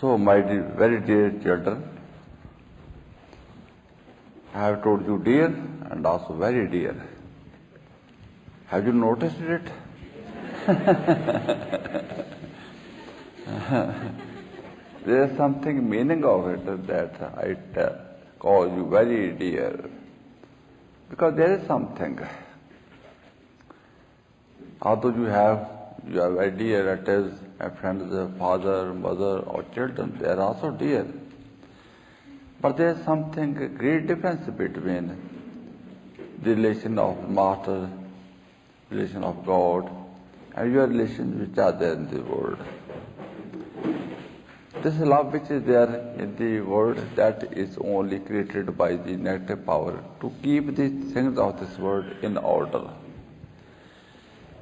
So, my very dear children, I have told you dear and also very dear. Have you noticed it? There is something meaning of it that I call you very dear. Because there is something. Although you are very dear relatives, friends, father, mother, or children, they are also dear. But there is something, great difference between the relation of master, relation of God, and your relations which are there in the world. This love which is there in the world, that is only created by the negative power to keep the things of this world in order.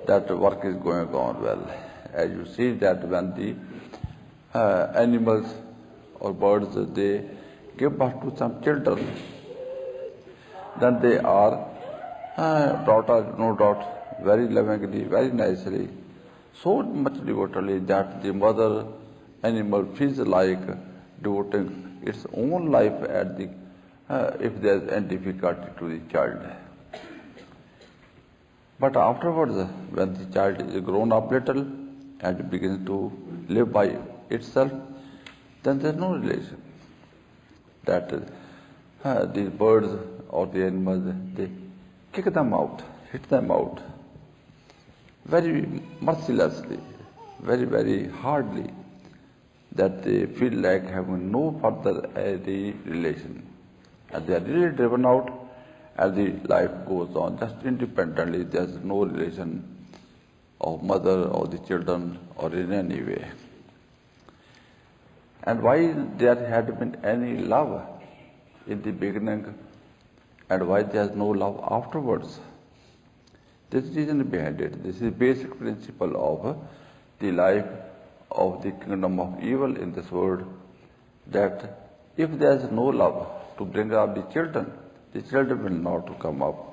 That work is going on well. As you see that when the animals or birds, they give birth to some children, then they are brought up, no doubt, very lovingly, very nicely, so much devotedly that the mother animal feels like devoting its own life at the if there is any difficulty to the child. But afterwards, when the child is grown up little and begins to live by itself, then there is no relation. That the birds or the animals, they kick them out, hit them out, very mercilessly, very, very hardly, that they feel like having no further any relation. And they are really driven out as the life goes on, just independently. There is no relation of mother or the children or in any way. And why there had been any love in the beginning and why there is no love afterwards? This is the reason behind it. This is the basic principle of the life of the kingdom of evil in this world, that if there is no love to bring up the children will not come up.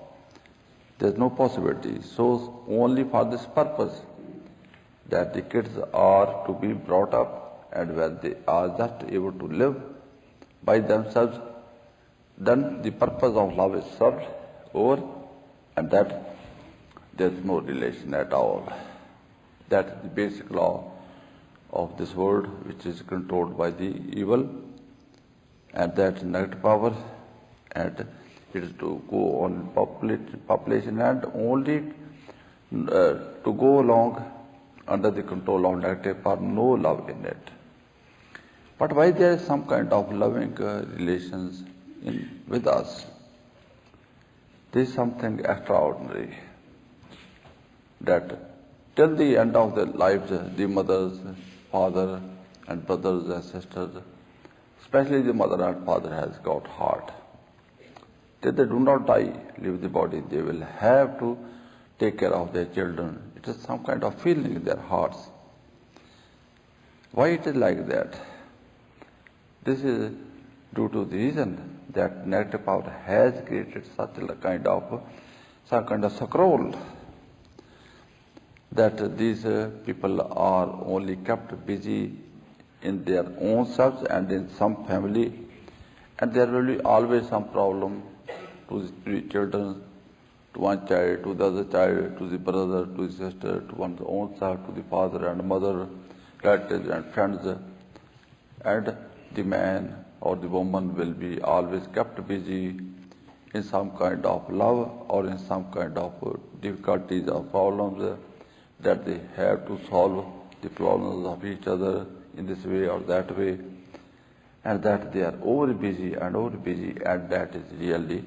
There is no possibility. So only for this purpose that the kids are to be brought up, and when they are just able to live by themselves, then the purpose of love is served over, and that there is no relation at all. That is the basic law of this world, which is controlled by the evil and that negative power, and it is to go on population and only to go along under the control of negative power, no love in it. But why there is some kind of loving relations with us? This is something extraordinary, that till the end of their lives, the mothers, father and brothers and sisters, especially the mother and father, has got heart. Till they do not die, leave the body, they will have to take care of their children. It is some kind of feeling in their hearts. Why it is like that? This is due to the reason that negative power has created such a kind of scroll, that these people are only kept busy in their own selves and in some family, and there will be always some problem to the children, to one child, to the other child, to the brother, to the sister, to one's own self, to the father and mother, relatives and friends, and the man or the woman will be always kept busy in some kind of love or in some kind of difficulties or problems that they have to solve the problems of each other in this way or that way, and that they are over busy, and that is really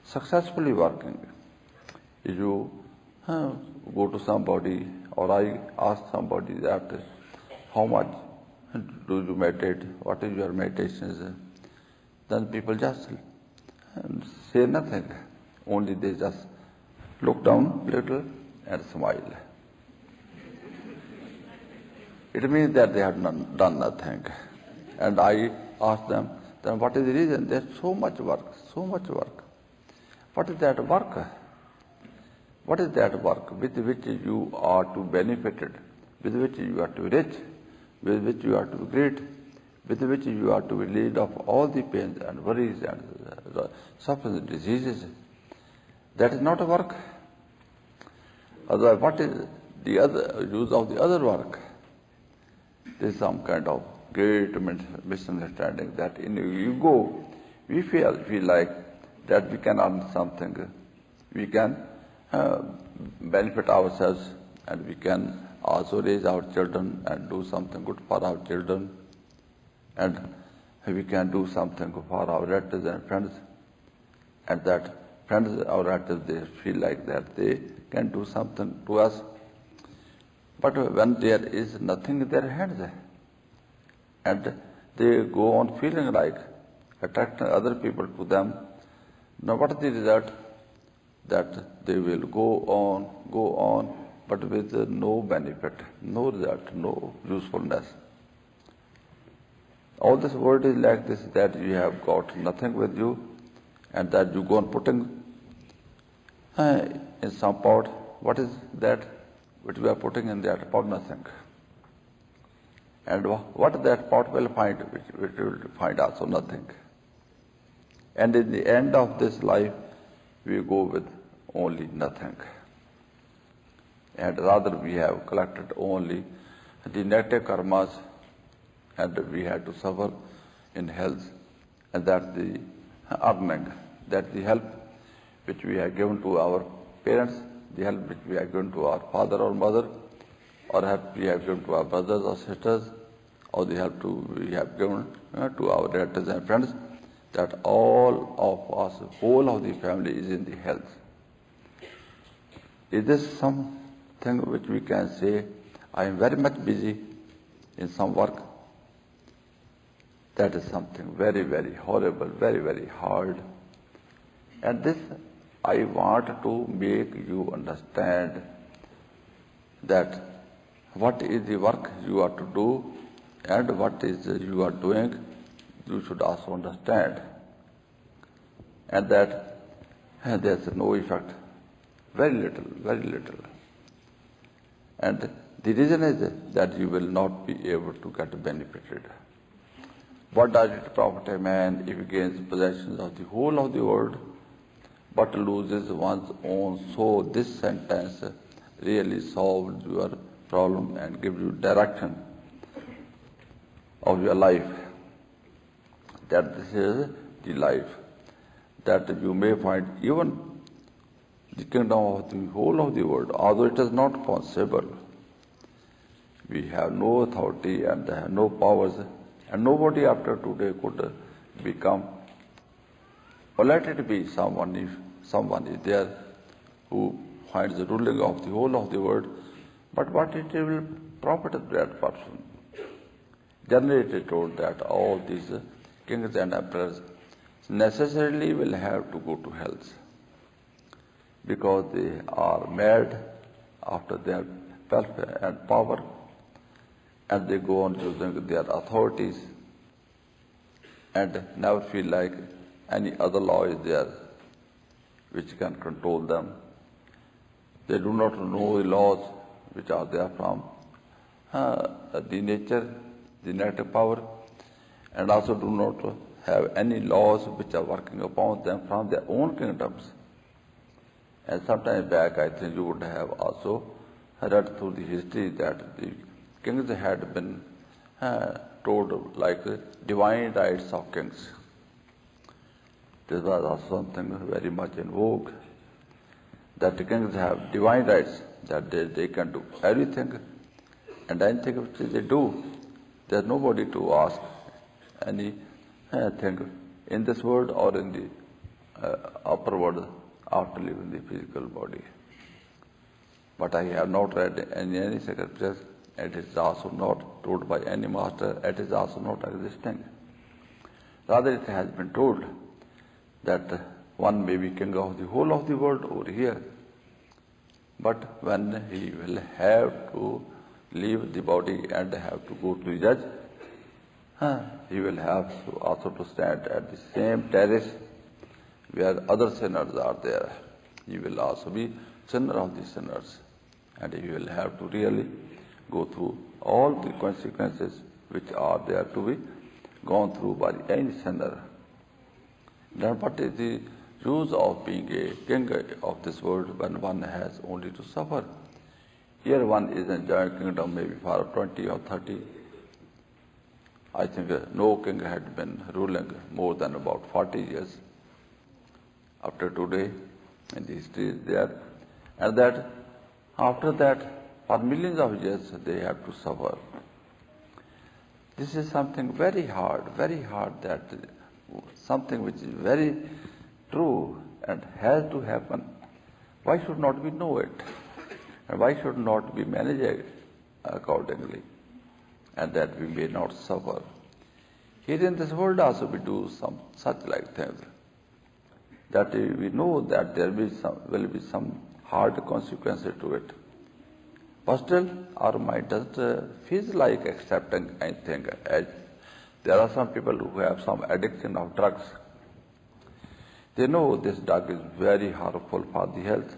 successfully working. If you go to somebody, or I ask somebody that how much do you meditate, what is your meditation, then people just say nothing, only they just look down a little and smile. It means that they have done nothing. And I ask them, then what is the reason? There's so much work, so much work. What is that work? What is that work with which you are to be benefited, with which you are to be rich, with which you are to be great? with which you are to be relieved of all the pains and worries and sufferings, diseases. That is not a work. Otherwise, what is the other use of the other work? There is some kind of great misunderstanding that in ego we feel like that we can earn something, we can benefit ourselves, and we can also raise our children and do something good for our children, and we can do something for our relatives and friends, and that friends, our relatives, they feel like that they can do something to us. But when there is nothing in their hands, and they go on feeling like attracting other people to them, now what is the result? That they will go on, but with no benefit, no result, no usefulness. All this world is like this, that you have got nothing with you, and that you go on putting in some pot. What is that which we are putting in that pot? Nothing. And what that pot will find, which will find also nothing. And in the end of this life, we go with only nothing. And rather we have collected only the negative karmas, and we have to suffer in health, and that the earning, that the help which we have given to our parents, the help which we have given to our father or mother, or help we have given to our brothers or sisters, or the help we have given to our relatives and friends, that all of us, whole of the family is in the health. Is this something which we can say, I am very much busy in some work? That is something very, very horrible, very, very hard. And this I want to make you understand, that what is the work you are to do and what is you are doing, you should also understand. And that there is no effect, very little, very little. And the reason is that you will not be able to get benefited. What does it profit a man if he gains possessions of the whole of the world, but loses one's own soul? This sentence really solves your problem and gives you direction of your life. That this is the life, that you may find even the kingdom of the whole of the world, although it is not possible. We have no authority and have no powers, and nobody after today could become, or let it be someone, if someone is there who finds the ruling of the whole of the world, but what it will profit that person? Generally it is told that all these kings and emperors necessarily will have to go to hell, because they are mad after their wealth and power, and they go on using their authorities and never feel like any other law is there which can control them. They do not know the laws which are there from the nature, the negative power, and also do not have any laws which are working upon them from their own kingdoms. And sometime back, I think you would have also read through the history that the kings had been told like divine rights of kings. This was also something very much in vogue, that the kings have divine rights, that they can do everything, and anything which they do, there is nobody to ask anything in this world or in the upper world after leaving the physical body. But I have not read any scriptures. It is also not told by any master. It is also not existing. Rather, it has been told that one may be king of the whole of the world over here, but when he will have to leave the body and have to go to the judge, he will have to also to stand at the same terrace where other sinners are there. He will also be sinner of the sinners, and he will have to really go through all the consequences which are there to be gone through by any sinner. Then what is the use of being a king of this world when one has only to suffer? Here one is enjoying kingdom maybe for 20 or 30. I think no king had been ruling more than about 40 years after today, and the history is there. And that after that, for millions of years, they have to suffer. This is something very hard, that something which is very true and has to happen. Why should not we know it? And why should not we manage it accordingly? And that we may not suffer. Here in this world also we do some such like things. That we know that there will be some hard consequences to it. But still, our mind doesn't feel like accepting anything. As there are some people who have some addiction of drugs. They know this drug is very harmful for the health,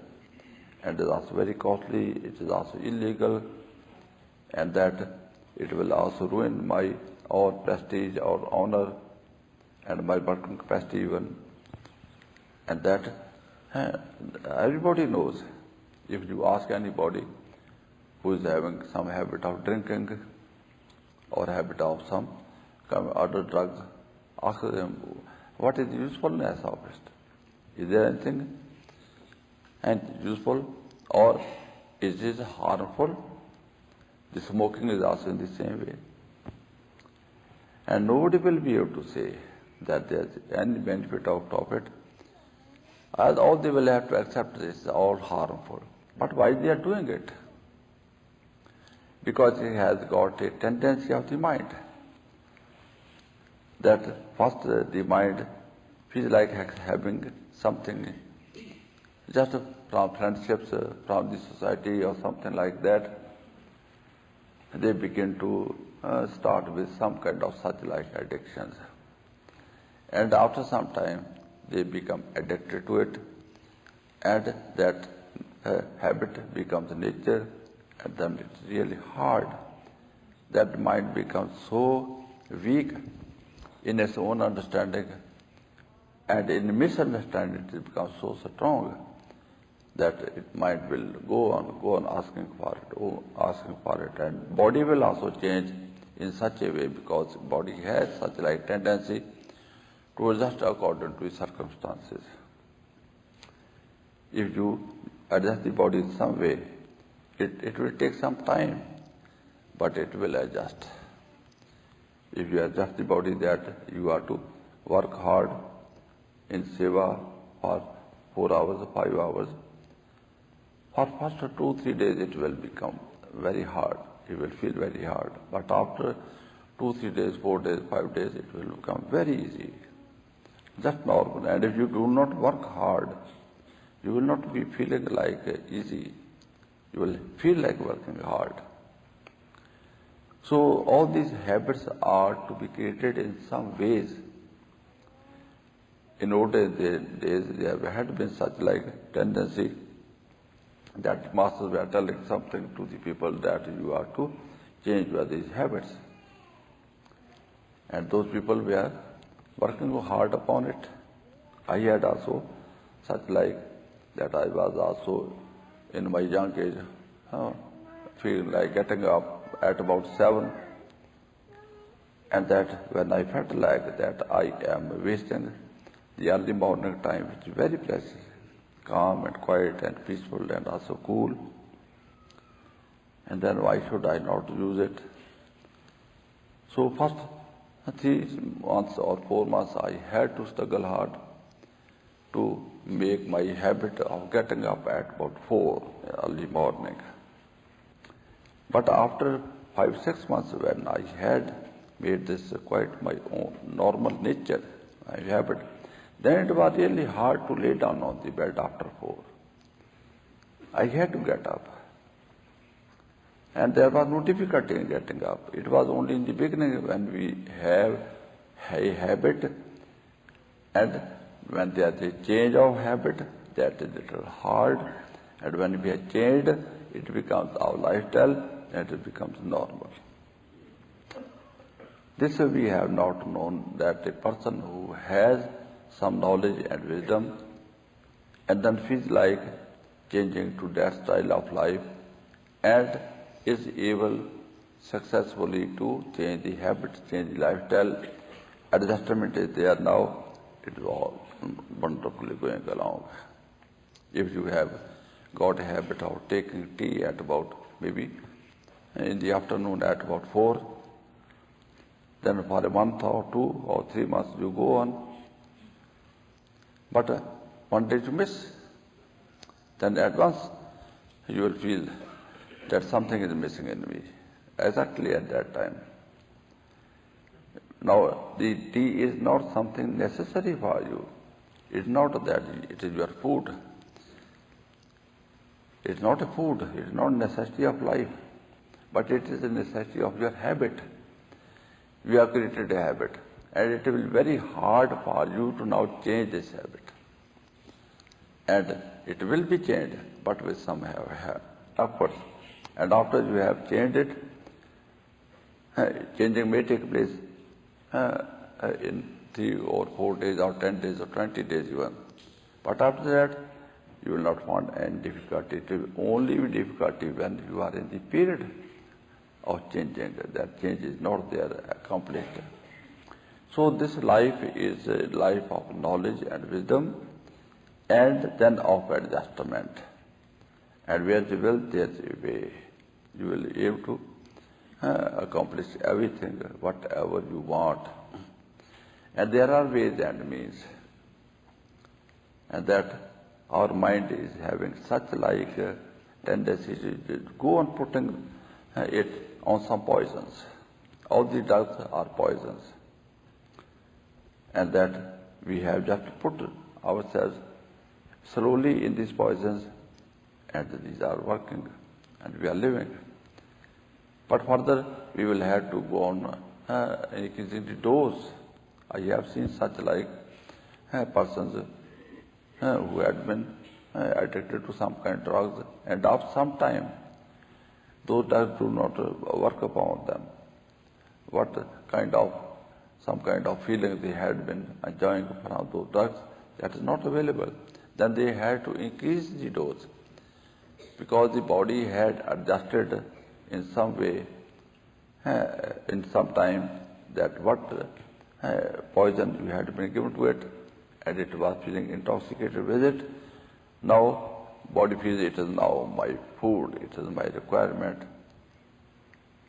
and is also very costly, it is also illegal, and that it will also ruin my or prestige or honor and my working capacity even. And that everybody knows. If you ask anybody who is having some habit of drinking or habit of some other drug, ask them what is the usefulness of it. Is there anything and useful, or is it harmful? The smoking is also in the same way. And nobody will be able to say that there is any benefit out of it. As all they will have to accept this is all harmful. But why they are doing it? Because it has got a tendency of the mind. That first the mind feels like having something just from friendships, from the society or something like that. They begin to start with some kind of such like addictions. And after some time, they become addicted to it, and that habit becomes nature, and then it's really hard. That mind becomes so weak in its own understanding, and in misunderstanding it becomes so strong that its mind will go on asking for it, and body will also change in such a way, because body has such like tendency to adjust according to circumstances. If you adjust the body in some way, it will take some time, but it will adjust. If you adjust the body that you are to work hard in seva for 4 hours, 5 hours, for first 2-3 days it will become very hard. You will feel very hard. But after 2-3 days, 4 days, 5 days, it will become very easy. Just normal. And if you do not work hard, you will not be feeling like easy. You will feel like working hard. So all these habits are to be created in some ways. In older days, there had been such like tendency that masters were telling something to the people that you are to change these habits. And those people were working hard upon it. I had also such like that I was also in my young age feeling like getting up at about 7, and that when I felt like that I am wasting the early morning time, which is very precious, calm and quiet and peaceful and also cool, and then why should I not use it? So first 3 months or 4 months I had to struggle hard to make my habit of getting up at about 4 early morning. But after 5-6 months, when I had made this quite my own normal nature, my habit, then it was really hard to lay down on the bed after 4. I had to get up. And there was no difficulty in getting up. It was only in the beginning when we have a habit, and when there is a change of habit, that is a little hard. And when we have changed, it becomes our lifestyle, and it becomes normal. This we have not known that a person who has some knowledge and wisdom and then feels like changing to that style of life and is able successfully to change the habits, change the lifestyle, adjustment is there now, it is all wonderfully going along. If you have got a habit of taking tea at about maybe in the afternoon at about 4, then for a month or 2 or 3 months you go on. But one day you miss, then at once you will feel that something is missing in me, exactly at that time. Now, the tea is not something necessary for you. It's not that it is your food. It's not a food, it's not a necessity of life, but it is a necessity of your habit. You have created a habit, and it will be very hard for you to now change this habit. And it will be changed, but with some efforts. And after you have changed it, changing may take place in 3 or 4 days or 10 days or 20 days even. But after that, you will not find any difficulty. It will only be difficulty when you are in the period of changing. That change is not there accomplished. So this life is a life of knowledge and wisdom and then of adjustment. And where you will, there is a way. You will be able to accomplish everything, whatever you want. And there are ways and means. And that our mind is having such like tendency to go on putting it on some poisons. All the drugs are poisons. And that we have just to put ourselves slowly in these poisons, and these are working and we are living. But further, we will have to go on increasing the dose. I have seen such like persons who had been addicted to some kind of drugs, and after some time, those drugs do not work upon them. Some kind of feeling they had been enjoying from those drugs, that is not available. Then they had to increase the dose, because the body had adjusted in some way, in some time, that what poison you had been given to it, and it was feeling intoxicated with it. Now, body feels it is now my food, it is my requirement,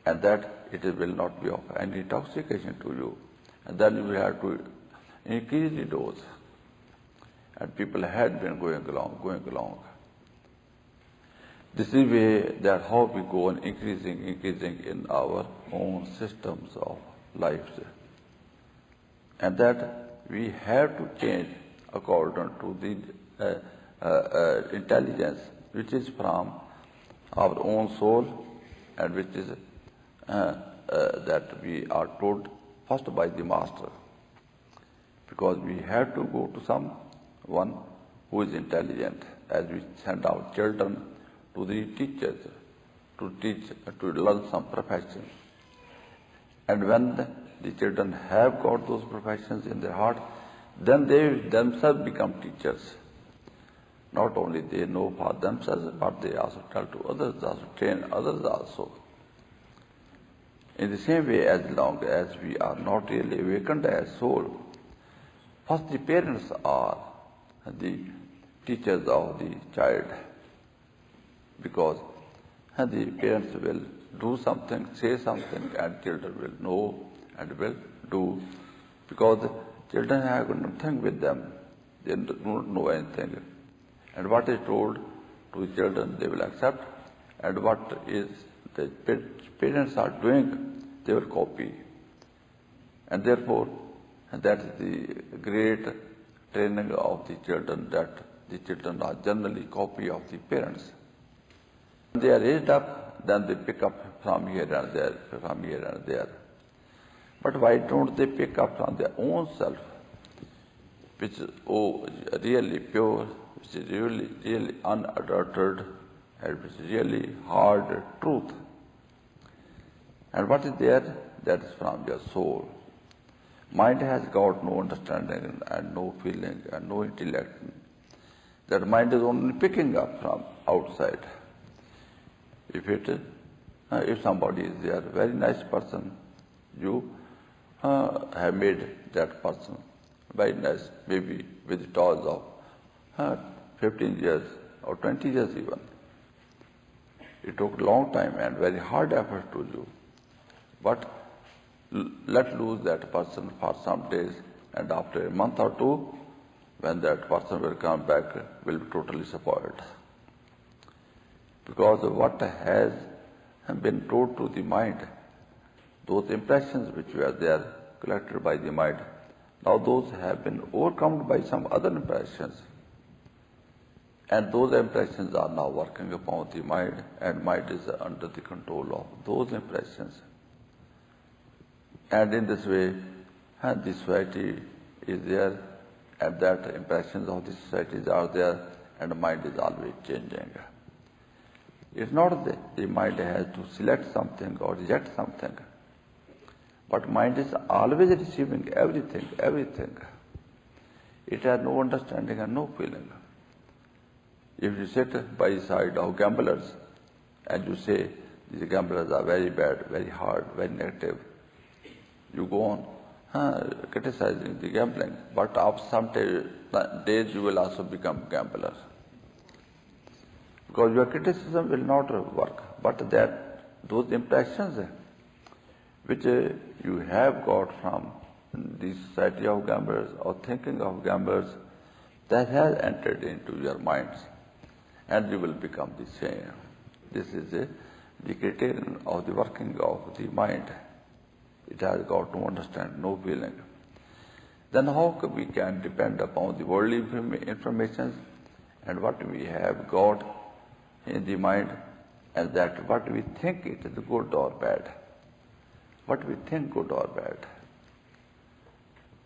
and that it will not be of any intoxication to you. And then you will have to increase the dose. And people had been going along. This is the way that how we go on increasing in our own systems of life. And that we have to change according to the intelligence which is from our own soul, and which is that we are told first by the master. Because we have to go to someone who is intelligent, as we send our children to the teachers to learn some profession. And when the children have got those professions in their heart, then they themselves become teachers. Not only they know for themselves, but they also tell to others, also train others also. In the same way, as long as we are not really awakened as soul, first the parents are the teachers of the child, because the parents will do something, say something, and children will know and will do, because children have nothing with them, they don't know anything. And what is told to the children, they will accept, and what is the parents are doing, they will copy. And therefore, that is the great training of the children, that the children are generally copy of the parents. When they are raised up, then they pick up from here and there, But why don't they pick up from their own self, which is really pure, which is really unadulterated, and which is really hard truth? And what is there? that is from your soul. Mind has got no understanding and no feeling and no intellect. That mind is only picking up from outside. If somebody is there, very nice person, you have made that person very nice, maybe with toils of 15 years or 20 years even. It took a long time and very hard effort to do. But let lose that person for some days, and after a month or two, when that person will come back, will be totally spoiled. Because what has been told to the mind, those impressions which were there collected by the mind, now those have been overcome by some other impressions. And those impressions are now working upon the mind, and mind is under the control of those impressions. And in this way, the society is there, and that impressions of the societies are there, and the mind is always changing. It's not that the mind has to select something or reject something, but mind is always receiving everything. It has no understanding and no feeling. If you sit by the side of gamblers and you say these gamblers are very bad, very hard, very negative, you go on criticizing the gambling, but after some days you will also become gambler. Because your criticism will not work, but those impressions which you have got from the society of gamblers or thinking of gamblers, that has entered into your minds, and you will become the same. This is the criterion of the working of the mind. It has got no understanding, no feeling. Then how we can depend upon the worldly information and what we have got in the mind, and that what we think it is good or bad. What we think good or bad.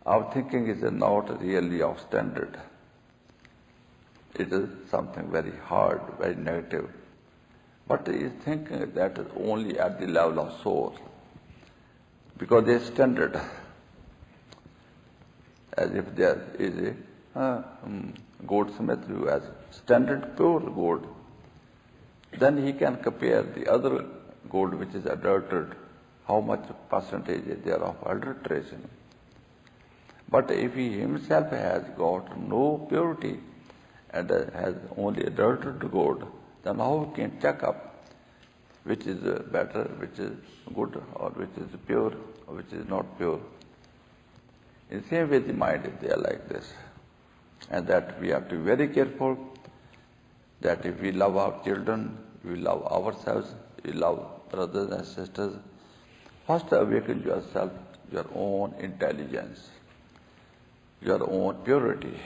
Our thinking is not really of standard. It is something very hard, very negative. But he is thinking that is only at the level of soul. Because there is standard. As if there is a goldsmith who has standard pure gold. Then he can compare the other gold which is adulterated, how much percentage is there of adulteration. But if he himself has got no purity and has only adulterated gold, then how he can check up which is better, which is good, or which is pure, or which is not pure. In the same way, the mind is there like this. And that we have to be very careful that if we love our children, we love ourselves, we love brothers and sisters, first awaken yourself, your own intelligence, your own purity.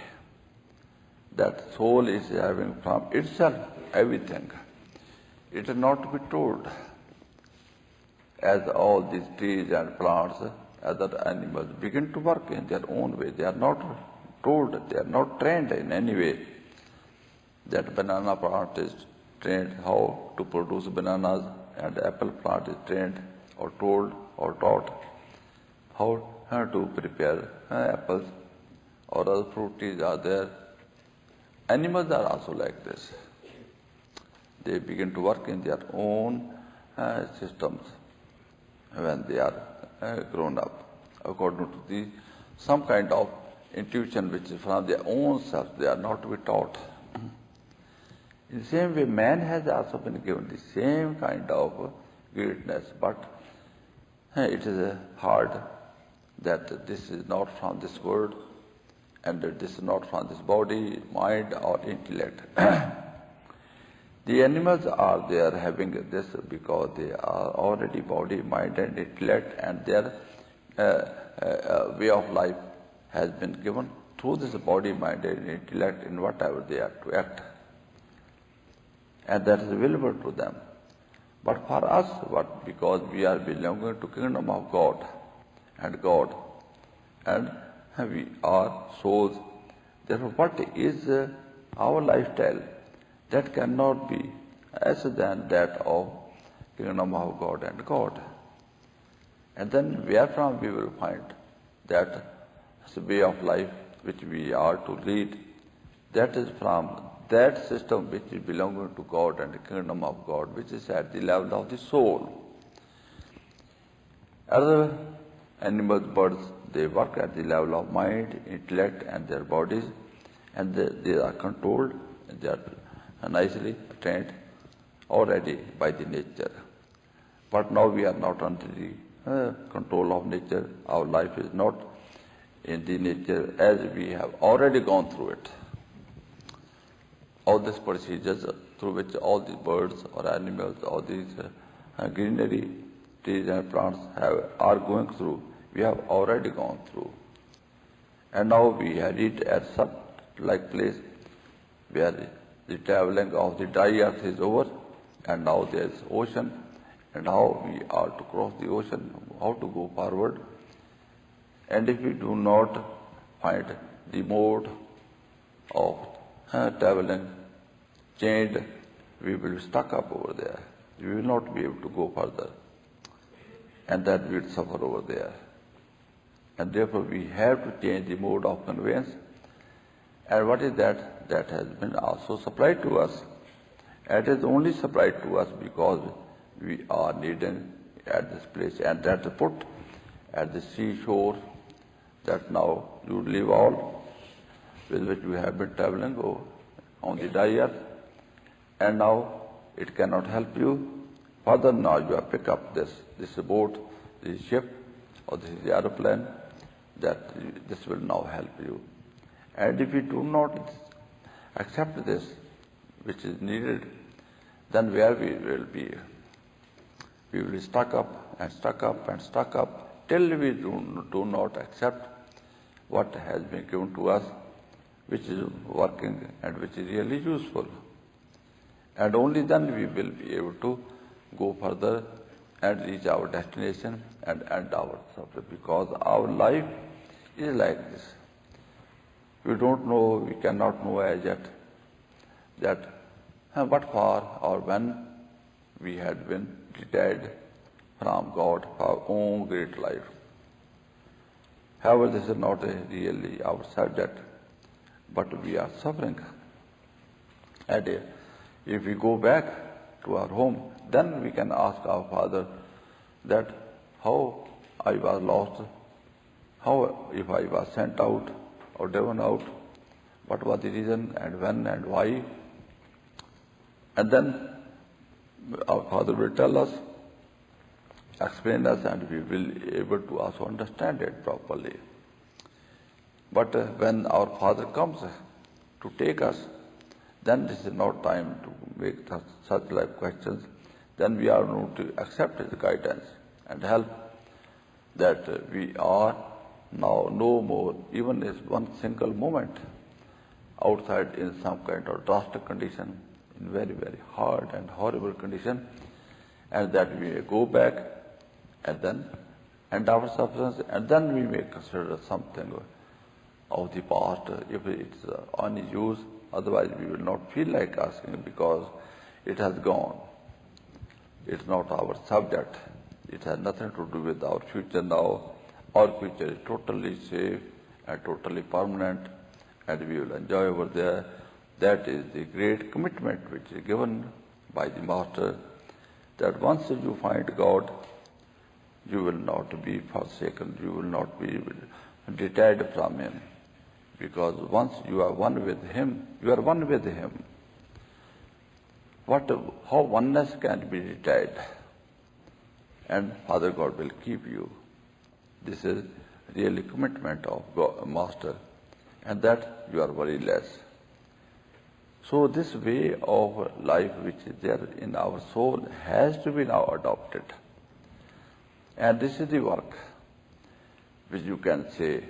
That soul is having from itself everything. It is not to be told. As all these trees and plants, other animals begin to work in their own way. They are not told, they are not trained in any way. That banana plant is trained how to produce bananas, and the apple plant is trained or told or taught how to prepare apples, or other fruit trees are there. Animals are also like this. They begin to work in their own systems when they are grown up, according to some kind of intuition which is from their own self. They are not to be taught. In the same way, man has also been given the same kind of greatness, but it is hard that this is not from this world, and that this is not from this body, mind, or intellect. The animals are there having this because they are already body, mind, and intellect, and their way of life has been given through this body, mind, and intellect in whatever they are to act. And that is available to them. But for us, because we are belonging to kingdom of God, and we are souls, therefore what is our lifestyle? That cannot be less than that of kingdom of God and God. And then where from we will find that way of life which we are to lead, that is from that system which is belonging to God and the kingdom of God, which is at the level of the soul. Other animals, birds, they work at the level of mind, intellect and their bodies, and they are controlled, they are nicely trained already by the nature. But now we are not under the control of nature. Our life is not in the nature as we have already gone through it. All these procedures through which all the birds or animals, all these greenery, trees and plants are going through, we have already gone through. And now we have reached at some like place where the traveling of the dry earth is over, and now there is ocean, and how we are to cross the ocean, how to go forward. And if we do not find the mode of traveling changed, we will be stuck up over there. We will not be able to go further. And that we will suffer over there. And therefore we have to change the mode of conveyance. And what is that? That has been also supplied to us. It is only supplied to us because we are needing at this place. And that is put at the seashore, that now you leave all with which you have been traveling on the dry earth, and now it cannot help you. Further now you have picked up this boat, this ship, or this is the aeroplane, that this will now help you. And if you do not accept this, which is needed, then where we will be? We will be stuck up and stuck up and stuck up till we do not accept what has been given to us, which is working and which is really useful. And only then we will be able to go further and reach our destination and end our suffering, because our life is like this. We don't know, we cannot know as yet that what for or when we had been retired from God for our own great life. However, this is not really our subject, but we are suffering. And if we go back to our home, then we can ask our Father that how I was lost, how if I was sent out or driven out, what was the reason and when and why. And then our Father will tell us, explain us, and we will be able to also understand it properly. But when our Father comes to take us, then this is not time to make such like questions. Then we are going to accept His guidance and help, that we are now no more, even as one single moment, outside in some kind of drastic condition, in very, very hard and horrible condition, and that we may go back and then end our sufferance, and then we may consider something of the past if it's any use. Otherwise we will not feel like asking, because it has gone. It's not our subject. It has nothing to do with our future now. Our future is totally safe and totally permanent, and we will enjoy over there. That is the great commitment which is given by the Master, that once you find God, you will not be forsaken, you will not be detached from Him. Because once you are one with Him, you are one with Him. How oneness can be detached? And Father God will keep you. This is really commitment of God, Master, and that you are very less. So this way of life which is there in our soul has to be now adopted. And this is the work which you can say,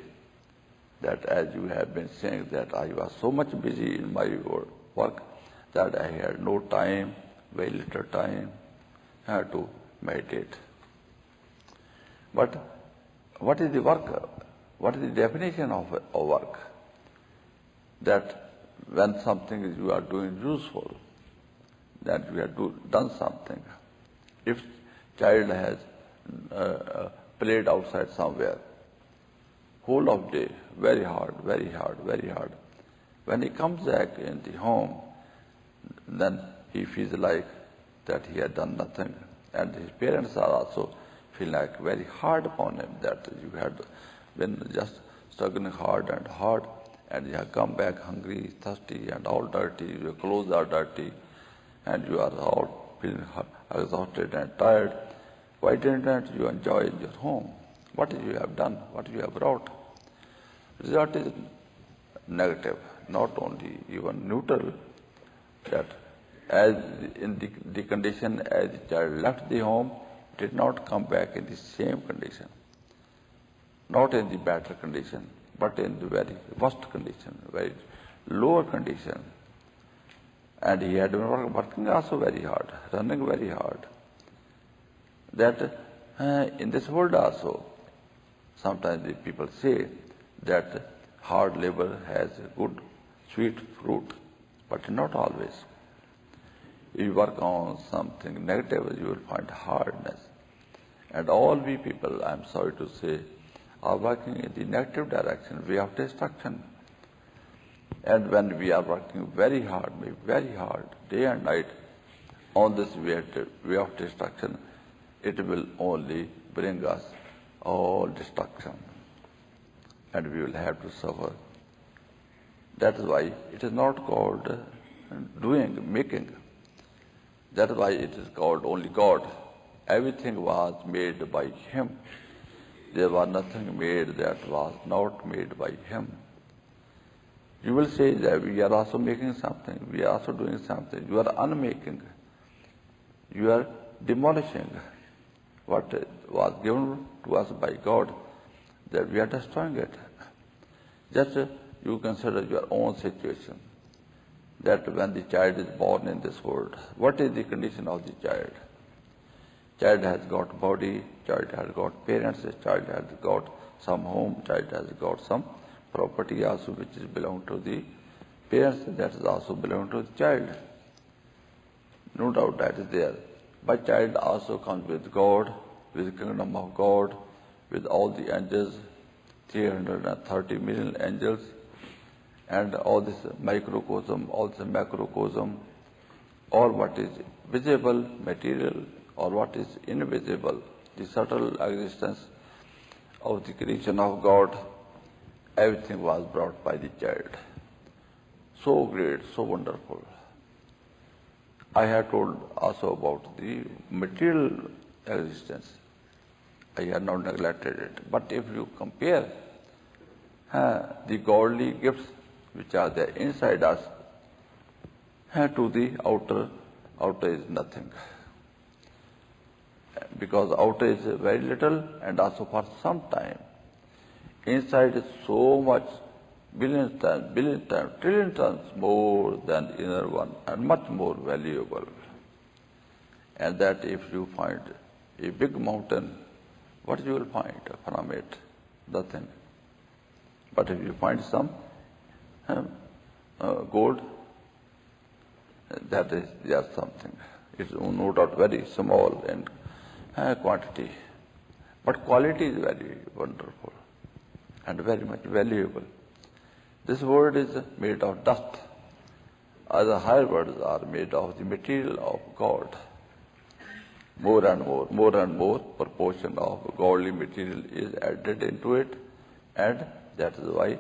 that as you have been saying, that I was so much busy in my work that I had no time, very little time to meditate. But what is the work? What is the definition of work? That when something is you are doing useful, that you have done something. If child has played outside somewhere. Whole of day, very hard, very hard, very hard. When he comes back in the home, then he feels like that he had done nothing. And his parents are also feel like very hard upon him that you had been just struggling hard, and you have come back hungry, thirsty, and all dirty. Your clothes are dirty, and you are all feeling exhausted and tired. Why didn't you enjoy your home? What you have done? What you have brought? Result is negative, not only even neutral. That as in the condition as the child left the home, did not come back in the same condition, not in the better condition, but in the very worst condition, very lower condition. And he had been working also very hard, running very hard. That in this world also, sometimes the people say that hard labor has a good, sweet fruit, but not always. If you work on something negative, you will find hardness. And all we people, I am sorry to say, are working in the negative direction, way of destruction. And when we are working very hard, day and night, on this way of destruction, it will only bring us all destruction. And we will have to suffer. That is why it is not called doing, making. That is why it is called only God. Everything was made by Him. There was nothing made that was not made by Him. You will say that we are also making something, we are also doing something. You are unmaking. You are demolishing what was given to us by God, that we are destroying it. Just you consider your own situation. That when the child is born in this world, what is the condition of the child? Child has got body, child has got parents, child has got some home, child has got some property also which is belong to the parents, that is also belong to the child. No doubt that is there. But child also comes with God, with the kingdom of God, with all the angels, 330 million angels, and all this microcosm, all this macrocosm, all what is visible, material, or what is invisible, the subtle existence of the creation of God, everything was brought by the child. So great, so wonderful. I have told also about the material existence. I have not neglected it. But if you compare the godly gifts which are there inside us to the outer is nothing. Because outer is very little and also for some time. Inside is so much, billion times, trillion times more than inner one and much more valuable. And that if you find a big mountain, what you will find from it? Nothing. But if you find some gold, that is just something. It's no doubt very small in quantity, but quality is very wonderful and very much valuable. This world is made of dust. Other higher worlds are made of the material of God. More and more proportion of godly material is added into it, and that is why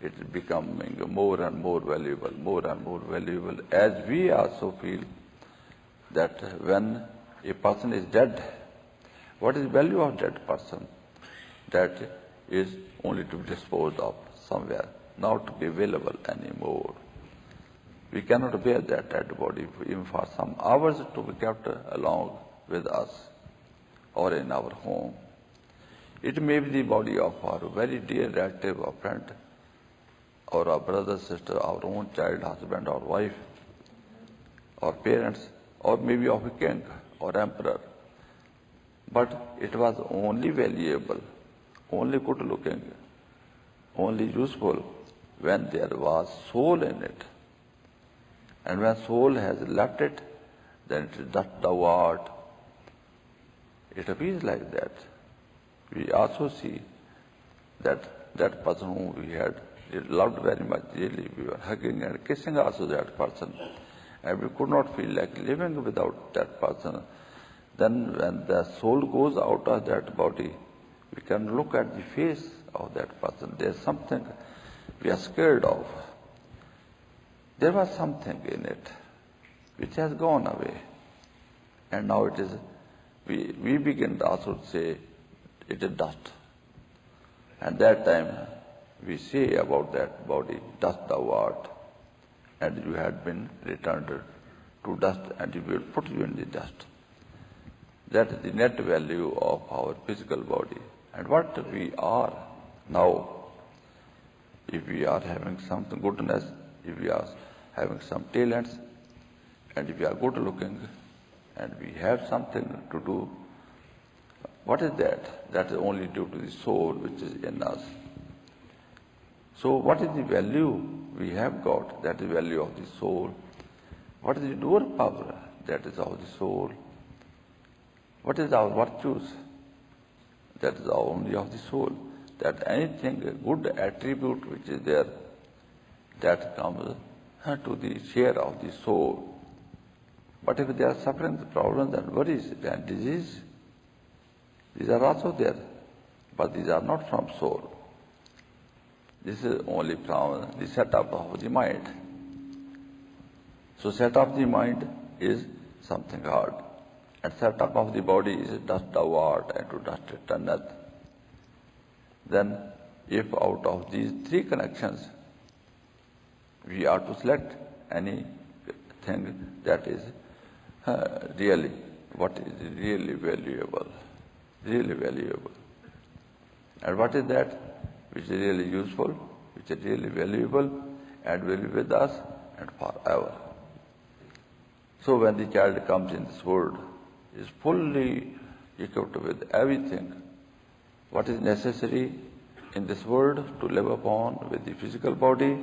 it is becoming more and more valuable, as we also feel that when a person is dead, what is the value of dead person? That is only to be disposed of somewhere, not to be available anymore. We cannot bear that dead body even for some hours to be kept along with us or in our home. It may be the body of our very dear relative or friend, or our brother, sister, our own child, husband or wife, or parents, or maybe of a king or emperor. But it was only valuable, only good looking, only useful when there was soul in it. And when soul has left it, then it is dust thou art. It appears like that. we also see that that person whom we had loved very much, really, we were hugging and kissing also that person, and we could not feel like living without that person. Then when the soul goes out of that body, we can look at the face of that person. There's something we are scared of. There was something in it which has gone away. And now it is, we begin to also say it is dust. And that time we say about that body, dust thou art, and you had been returned to dust, and we will put you in the dust. That is the net value of our physical body. And what we are now, if we are having some goodness, if we are having some talents, and if we are good looking, and we have something to do, what is that? That is only due to the soul which is in us. So what is the value we have got? That is the value of the soul. What is the doer power? That is of the soul. What is our virtues? That is only of the soul. That anything, a good attribute which is there, that comes to the share of the soul. But if they are suffering the problems and worries and disease, these are also there. But these are not from soul. This is only from the setup of the mind. So setup of the mind is something hard. And setup of the body is dust thou art, and to dust returneth. Then if out of these three connections we are to select anything that is really, what is really valuable, and what is that which is really useful, which is really valuable, and will be with us and forever. So when the child comes in this world, is fully equipped with everything what is necessary in this world to live upon with the physical body,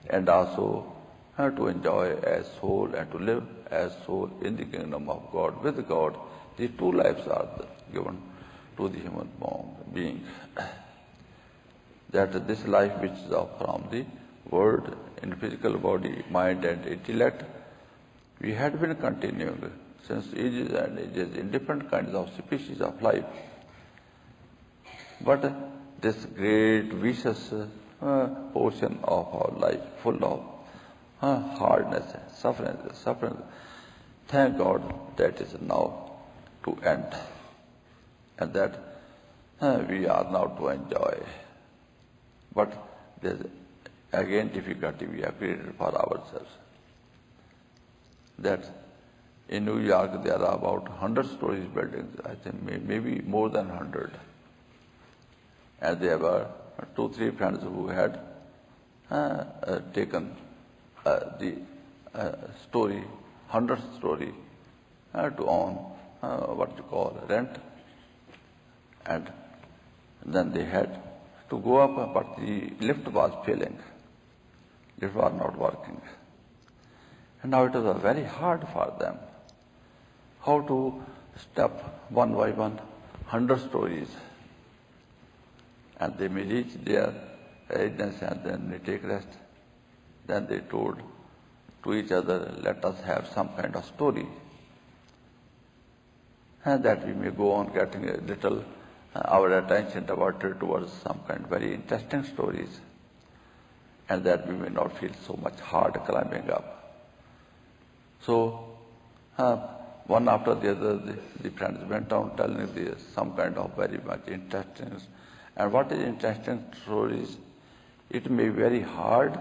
and also to enjoy as soul and to live as soul in the kingdom of God with God. The two lives are given to the human being. That this life which is from the world in physical body, mind and intellect, we had been continuing since ages and ages in different kinds of species of life. But this great vicious portion of our life, full of hardness, suffering, thank God that is now to end, and that we are now to enjoy. But there is again difficulty we have created for ourselves. That in New York there are about 100 stories buildings, I think maybe more than 100. And there were 2-3 friends who had taken the story, 100th story, to own what you call rent. And then they had to go up, but the lift was failing. Lift was not working. And now it was very hard for them how to step one by one 100 stories. And they may reach their residence and then they take rest. Then they told to each other, let us have some kind of story. And that we may go on getting a little our attention diverted towards some kind of very interesting stories, and that we may not feel so much hard climbing up. So one after the other, the friends went on telling some kind of very much interesting. And what is interesting stories? It may be very hard,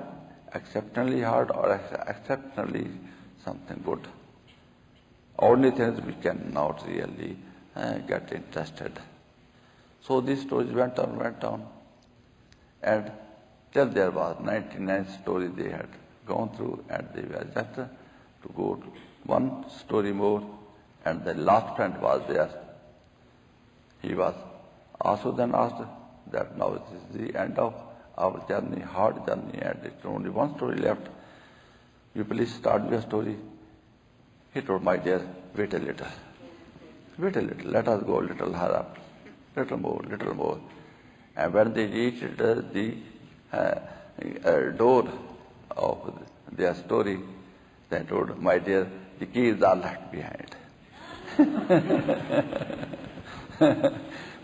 exceptionally hard, or exceptionally something good. Only things we cannot really get interested. So these stories went on, and till there was 99th story they had gone through, and they were just to go to one story more, and the last friend was there. He was also then asked that now it is the end of our journey, hard journey, and it's only one story left. You please start your story. He told, my dear, wait a little, let us go a little higher up. little more, little more. And when they reached the door of their story, they told, my dear, the keys are left behind.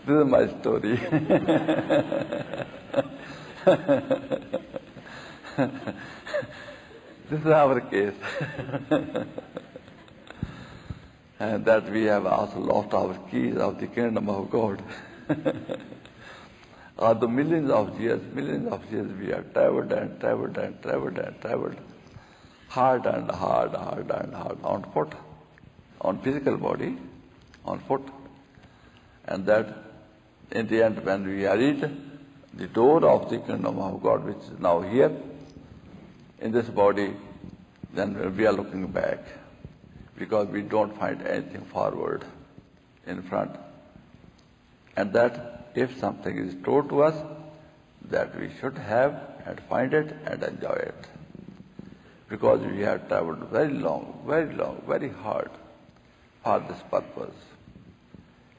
This is my story. This is our case. And that we have also lost our keys of the kingdom of God. Although millions of years we have traveled and traveled and traveled and traveled, hard and hard, hard and hard, on foot, on physical body, on foot. And that in the end, when we reach the door of the kingdom of God, which is now here, in this body, then we are looking back, because we don't find anything forward in front. And that if something is told to us, that we should have and find it and enjoy it. Because we have traveled very long, very hard for this purpose.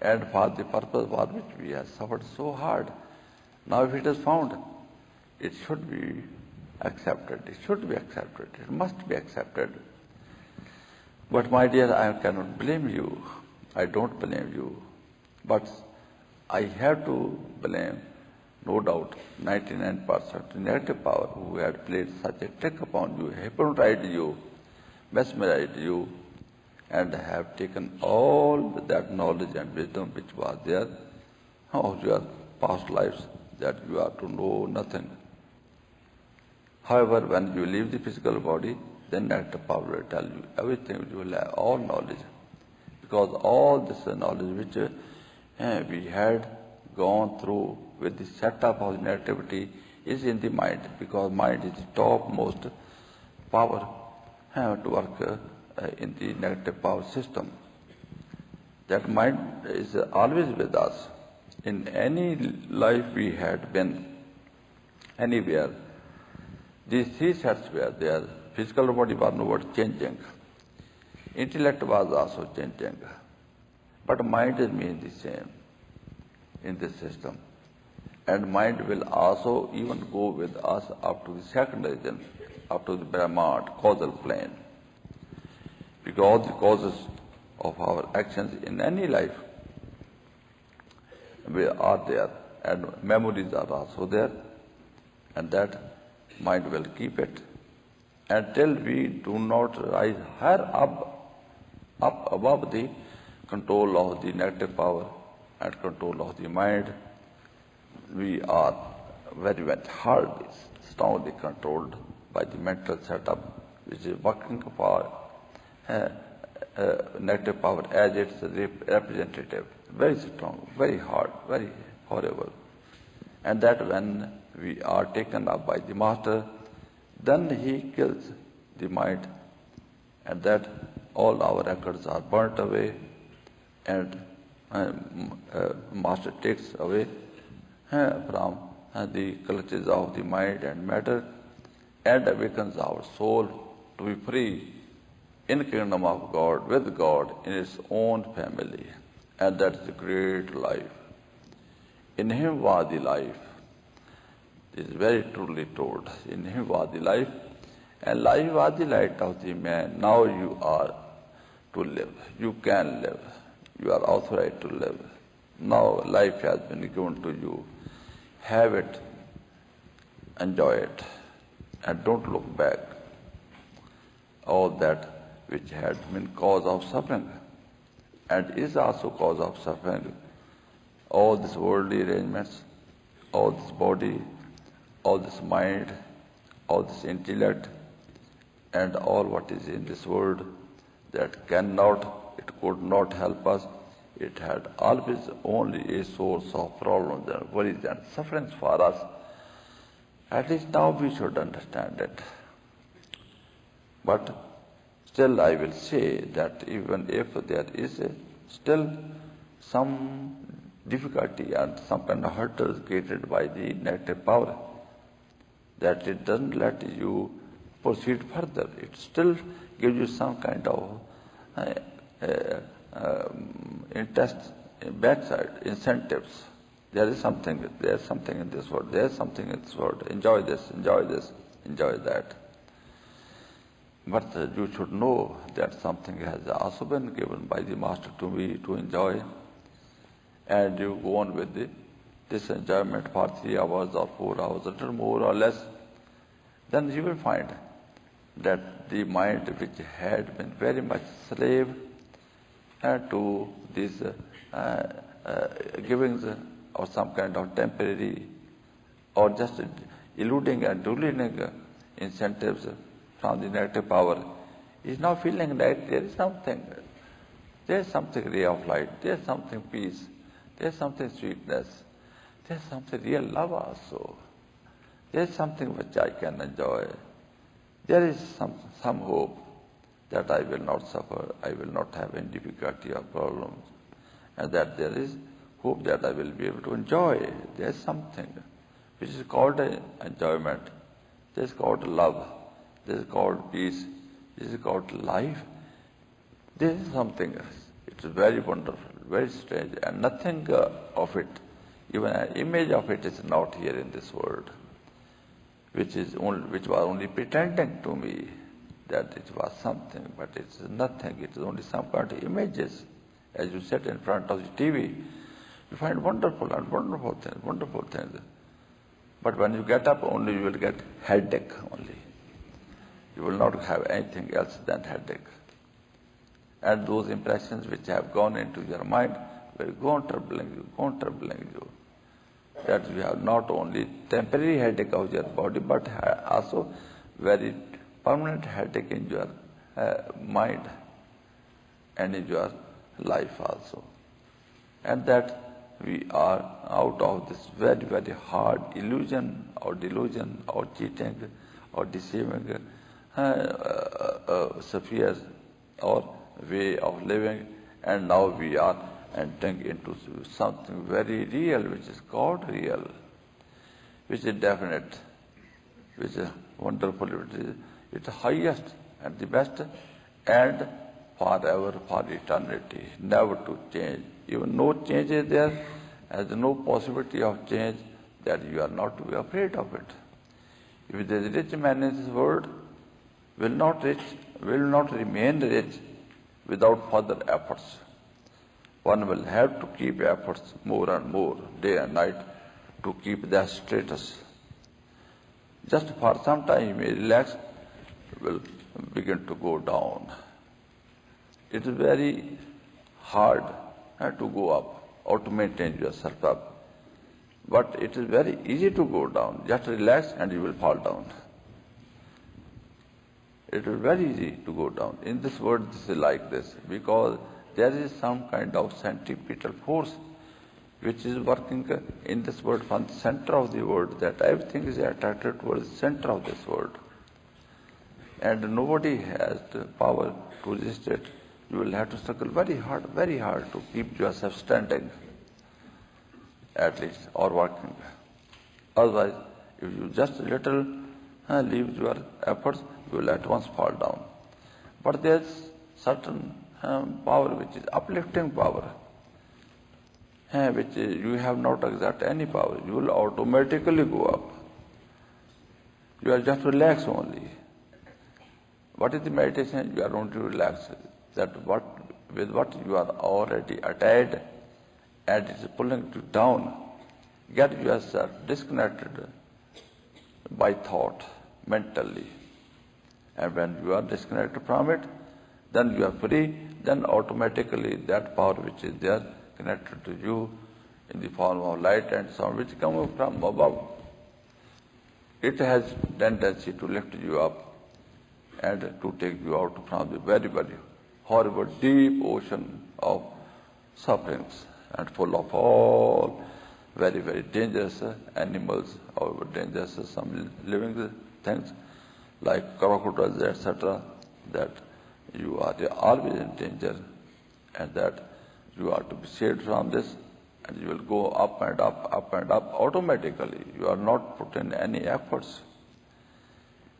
And for the purpose for which we have suffered so hard. Now if it is found, it should be accepted. It should be accepted. It must be accepted. But my dear, I cannot blame you. I don't blame you. But I have to blame, no doubt, 99% negative power who had played such a trick upon you, hypnotized you, mesmerized you, and have taken all that knowledge and wisdom which was there of your past lives, that you are to know nothing. However, when you leave the physical body, then negative power will tell you everything. You will have all knowledge, because all this knowledge which we had gone through with the setup of negativity is in the mind, because mind is the topmost power to work in the negative power system. That mind is always with us. In any life we had been, anywhere, these three sets were there. Physical body was not changing. Intellect was also changing. But mind remains the same in this system. And mind will also even go with us up to the second region, up to the Brahman, causal plane. Because the causes of our actions in any life are there, and memories are also there, and that mind will keep it until we do not rise higher up above the control of the negative power and control of the mind. We are very, very hardly, strongly controlled by the mental setup which is working for negative power as its representative. Very strong, very hard, very horrible. And that when we are taken up by the master, then he kills the mind, and that all our records are burnt away, and master takes away from the clutches of the mind and matter, and awakens our soul to be free in the kingdom of God, with God, in its own family. And that's the great life. In him was the life. It is very truly told. In him was the life, and life was the light of the man. Now you are to live. You can live. You are authorized to live. Now life has been given to you. Have it. Enjoy it. And don't look back. All that which had been cause of suffering and is also cause of suffering. All these worldly arrangements, all this body, all this mind, all this intellect, and all what is in this world that cannot, it could not help us. It had always only a source of problems and worries and sufferings for us. At least now we should understand it. But still I will say that even if there is still some difficulty and some kind of hurdles created by the negative power, that it doesn't let you proceed further. It still gives you some kind of interest backside, incentives. There is something in this world, there is something in this world. Enjoy this, enjoy that. But you should know that something has also been given by the Master to me to enjoy, and you go on with this enjoyment for 3 hours or 4 hours, a little more or less, then you will find that the mind which had been very much slave to these givings or some kind of temporary or just eluding and deluding incentives from the negative power, is now feeling that there is something ray of light, there is something peace, there is something sweetness, there is something real love also, there is something which I can enjoy, there is some hope that I will not suffer, I will not have any difficulty or problems, and that there is hope that I will be able to enjoy. There is something which is called enjoyment, this is called love, this is called peace, this is called life. This is something, it is very wonderful, very strange, and nothing of it, even an image of it is not here in this world, which was only pretending to me that it was something, but it is nothing, it is only some kind of images. As you sit in front of the TV, you find wonderful things. But when you get up, only you will get headache only. You will not have anything else than headache. And those impressions which have gone into your mind will go on troubling you. That you have not only temporary headache of your body, but also very permanent headache in your mind and in your life also. And that we are out of this very, very hard illusion or delusion or cheating or deceiving spheres or way of living, and now we are entering into something very real, which is called real, which is definite, which is wonderful, it is highest and the best, and forever, for eternity, never to change. Even no change is there, as no possibility of change, that you are not to be afraid of it. If there is a rich man in this world, will not remain rich without further efforts. One will have to keep efforts more and more, day and night, to keep that status. Just for some time he may relax, will begin to go down. It is very hard to go up or to maintain yourself up. But it is very easy to go down. Just relax and you will fall down. It is very easy to go down. In this world, this is like this, because there is some kind of centripetal force which is working in this world from the center of the world, that everything is attracted towards the center of this world. And nobody has the power to resist it. You will have to struggle very hard to keep yourself standing, at least, or working. Otherwise, if you just little leave your efforts, you will at once fall down. But there is certain power which is uplifting power, which you have not exert any power. You will automatically go up. You are just relax only. What is the meditation? You are going to relax. That with what you are already attached and it is pulling you down, get yourself disconnected by thought, mentally. And when you are disconnected from it, then you are free, then automatically that power which is there connected to you in the form of light and sound which come from above, it has tendency to lift you up and to take you out from the very, very horrible, deep ocean of sufferings and full of all very, very dangerous animals or dangerous some living things like crocodiles, etc., that you are always in danger, and that you are to be saved from this, and you will go up and up automatically. You are not put in any efforts.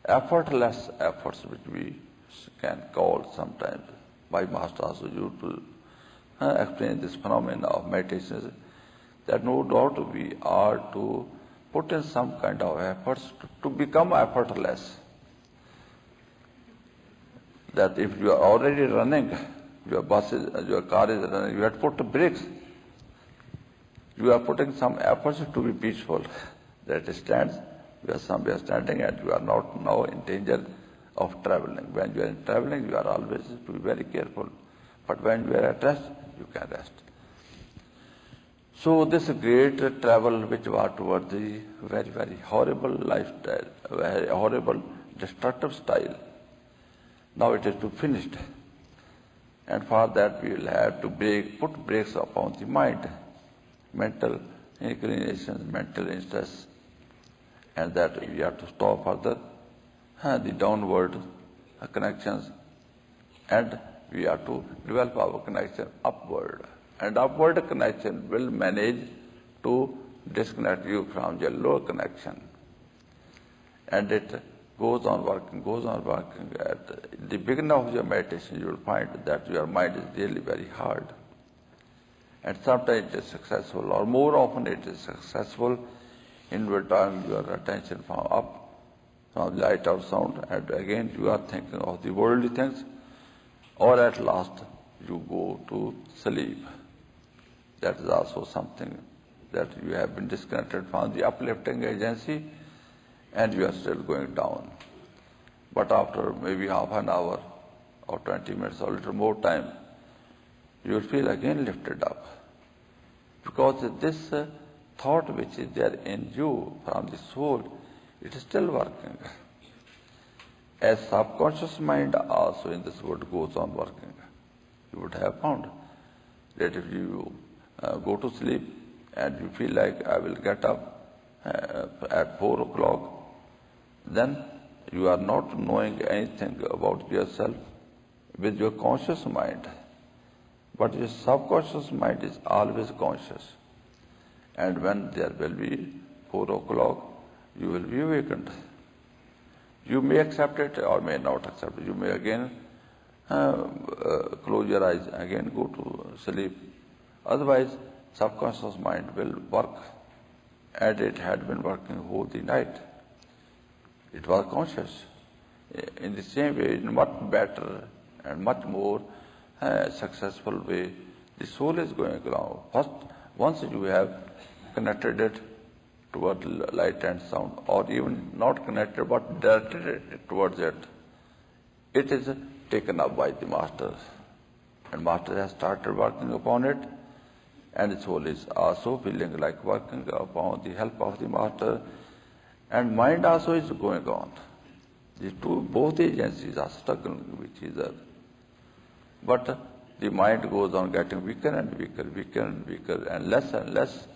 Effortless efforts, which we can call sometimes by Master also used to explain this phenomena of meditation, that no doubt we are to put in some kind of efforts to become effortless. That if you are already running, your car is running, you have to put brakes. You are putting some efforts to be peaceful. That stands, you are somewhere standing and you are not now in danger of traveling. When you are in traveling, you are always to be very careful. But when you are at rest, you can rest. So this great travel which was towards the very, very horrible lifestyle, very horrible, destructive style, now it is to finished. And for that we will have to put brakes upon the mind, mental inclinations, mental interests, and that we have to stop further the downward connections, and we have to develop our connection upward. And upward connection will manage to disconnect you from your lower connection. And it goes on working. At the beginning of your meditation, you will find that your mind is really very hard. And sometimes it is successful, or more often it is successful in returning your attention from light or sound, and again you are thinking of the worldly things, or at last you go to sleep. That is also something that you have been disconnected from the uplifting agency and you are still going down. But after maybe half an hour or 20 minutes or a little more time, you will feel again lifted up. Because this thought which is there in you from the soul, it is still working. As subconscious mind also in this world goes on working. You would have found that if you go to sleep and you feel like I will get up at 4 o'clock, then you are not knowing anything about yourself with your conscious mind. But your subconscious mind is always conscious. And when there will be 4 o'clock, you will be awakened. You may accept it or may not accept it. You may again close your eyes, again go to sleep. Otherwise, subconscious mind will work, and it had been working whole the night. It was conscious. In the same way, in much better and much more successful way, the soul is going along. First, once you have connected it toward light and sound, or even not connected but directed it towards it, it is taken up by the master. And master has started working upon it, and the soul is also feeling like working upon the help of the master, and mind also is going on. Both agencies are struggling with each other. But the mind goes on getting weaker and weaker, and less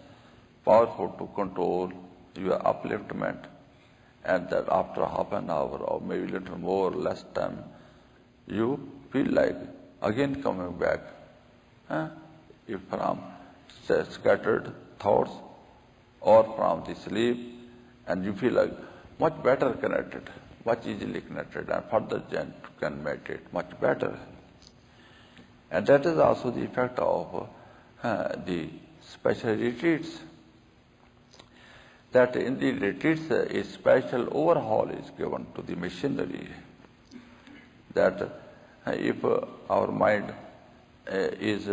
powerful to control your upliftment. And that after half an hour or maybe a little more or less time, you feel like again coming back. If from scattered thoughts or from the sleep, and you feel like much better connected, much easily connected, and further can meditate much better. And that is also the effect of the special retreats. That in the retreats a special overhaul is given to the machinery. That if our mind is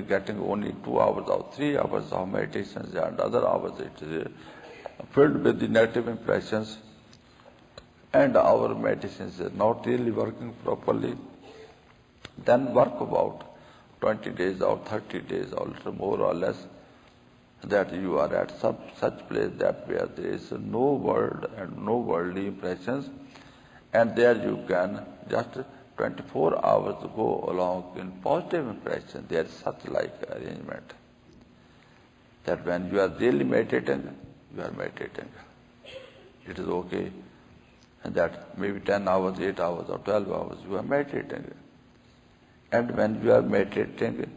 getting only 2 hours or 3 hours of meditations, and other hours it is filled with the negative impressions, and our meditations is not really working properly, then work about 20 days or 30 days or little more or less, that you are at such place that where there is no world and no worldly impressions, and there you can just 24 hours go along in positive impression. There is such like arrangement that when you are really meditating, you are meditating. It is okay. And that maybe 10 hours, 8 hours or 12 hours you are meditating. And when you are meditating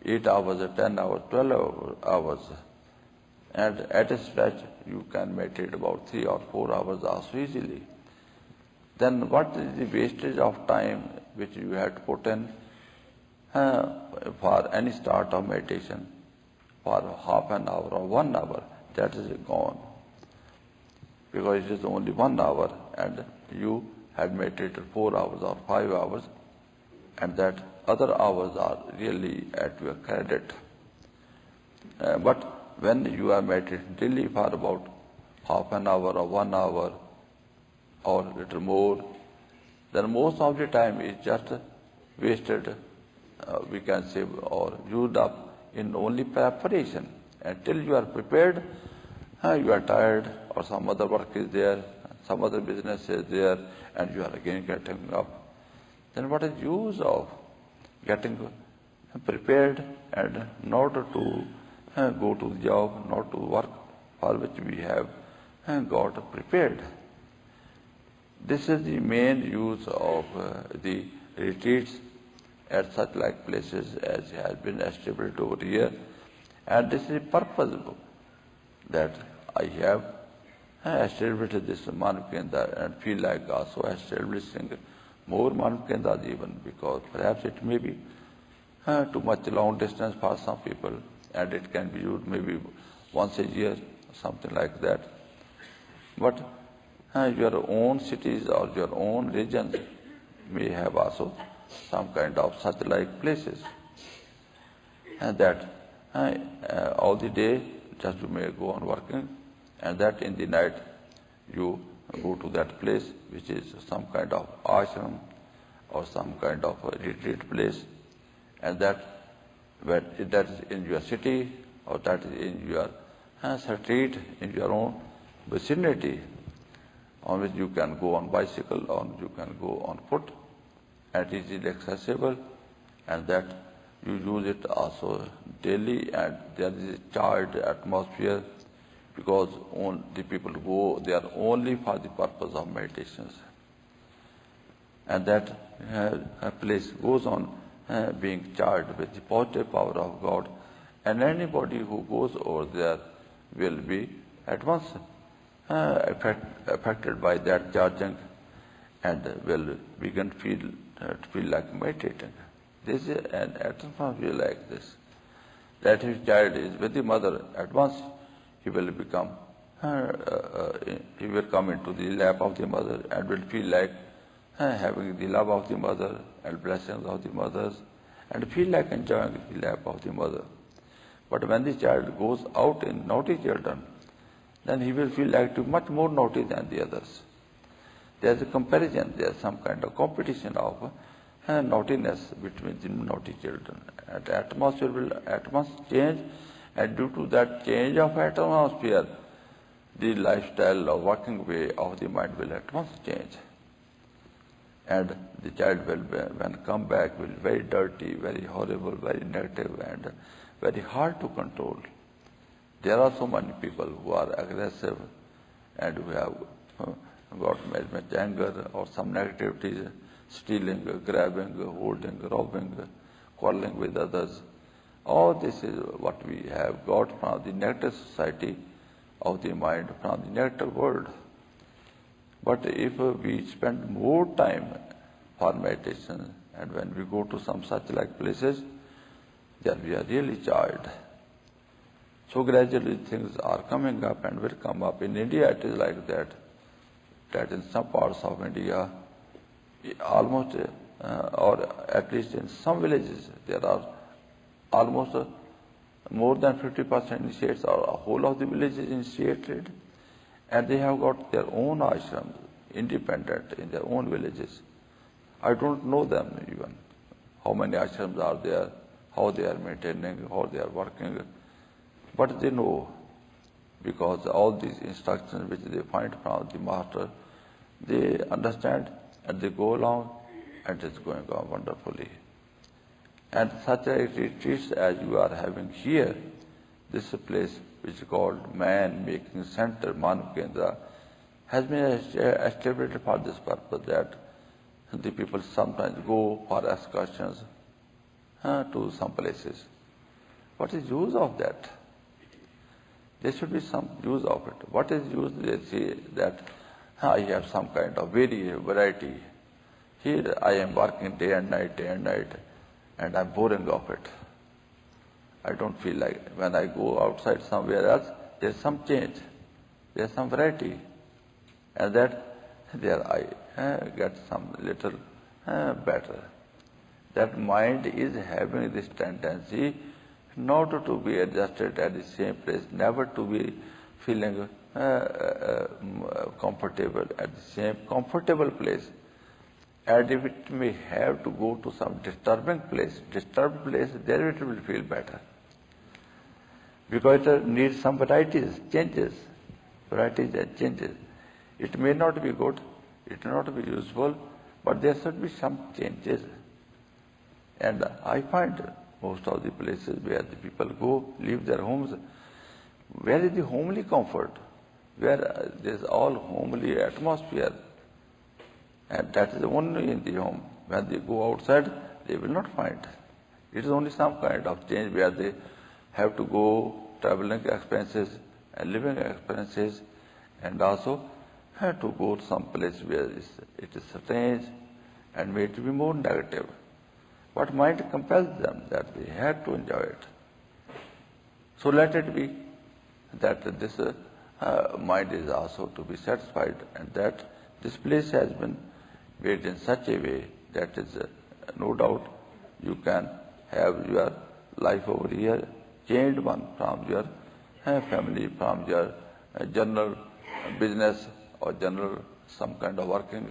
8 hours or 10 hours, 12 hours, and at a stretch you can meditate about 3 or 4 hours also easily, then what is the wastage of time which you had to put in for any start of meditation for half an hour or 1 hour, that is gone. Because it is only 1 hour and you had meditated 4 hours or 5 hours, and that other hours are really at your credit. But when you are meditating daily for about half an hour or 1 hour or little more, then most of the time is just wasted, we can say, or used up in only preparation. Until you are prepared, you are tired, or some other work is there, some other business is there, and you are again getting up. Then what is use of getting prepared and not to go to the job, not to work for which we have got prepared? This is the main use of the retreats at such like places as has been established over here. And this is the purpose that I have established this Manukendra and feel like also establishing more Manukendras even, because perhaps it may be too much long distance for some people and it can be used maybe once a year, something like that. But your own cities or your own regions may have also some kind of such like places. And that all the day just you may go on working, and that in the night you go to that place which is some kind of ashram or some kind of a retreat place, and that is in your city or that is in your street, in your own vicinity, on which you can go on bicycle, on you can go on foot, and it is accessible, and that you use it also daily, and there is a charged atmosphere, because the people go there only for the purpose of meditations. And that place goes on being charged with the positive power of God, and anybody who goes over there will be at once affected by that charging and will begin to feel like meditating. This is an atmosphere like this. That his child is with the mother, at once he will become, he will come into the lap of the mother and will feel like having the love of the mother and blessings of the mothers, and feel like enjoying the lap of the mother. But when the child goes out in naughty children, then he will feel like to much more naughty than the others. There is a comparison, there is some kind of competition of naughtiness between the naughty children. And the atmosphere will at once change, and due to that change of atmosphere, the lifestyle or working way of the mind will at once change. And the child will, when come back, will be very dirty, very horrible, very negative, and very hard to control. There are so many people who are aggressive and who have got much anger or some negativities, stealing, grabbing, holding, robbing, quarreling with others. All this is what we have got from the negative society of the mind, from the negative world. But if we spend more time for meditation, and when we go to some such like places, then we are really charged. So gradually things are coming up and will come up. In India it is like that in some parts of India, almost, or at least in some villages, there are almost more than 50% initiates, or a whole of the village is initiated, and they have got their own ashrams, independent in their own villages. I don't know them even, how many ashrams are there, how they are maintaining, how they are working, but they know, because all these instructions which they find from the master, they understand and they go along, and it's going on wonderfully. And such a retreats as you are having here, this place which is called Man-Making Center, Manukendra, has been established for this purpose, that the people sometimes go for excursions to some places. What is use of that? There should be some use of it. What is use? They say that I have some kind of variety. Here I am working day and night, and I'm boring of it. I don't feel like when I go outside somewhere else, there's some change, there's some variety, and that there I get some little better. That mind is having this tendency not to be adjusted at the same place, never to be feeling comfortable at the same comfortable place. And if it may have to go to some disturbed place, there it will feel better. Because it needs some varieties and changes. It may not be good, it may not be useful, but there should be some changes. And I find most of the places where the people go, leave their homes, where is the homely comfort? Where there is all homely atmosphere. And that is only in the home. When they go outside, they will not find. It is only some kind of change where they have to go traveling expenses and living expenses, and also have to go to some place where it is strange and may to be more negative. But mind compels them that they have to enjoy it. So let it be that this mind is also to be satisfied, and that this place has been made in such a way that is no doubt you can have your life over here changed one from your family, from your general business or general some kind of working,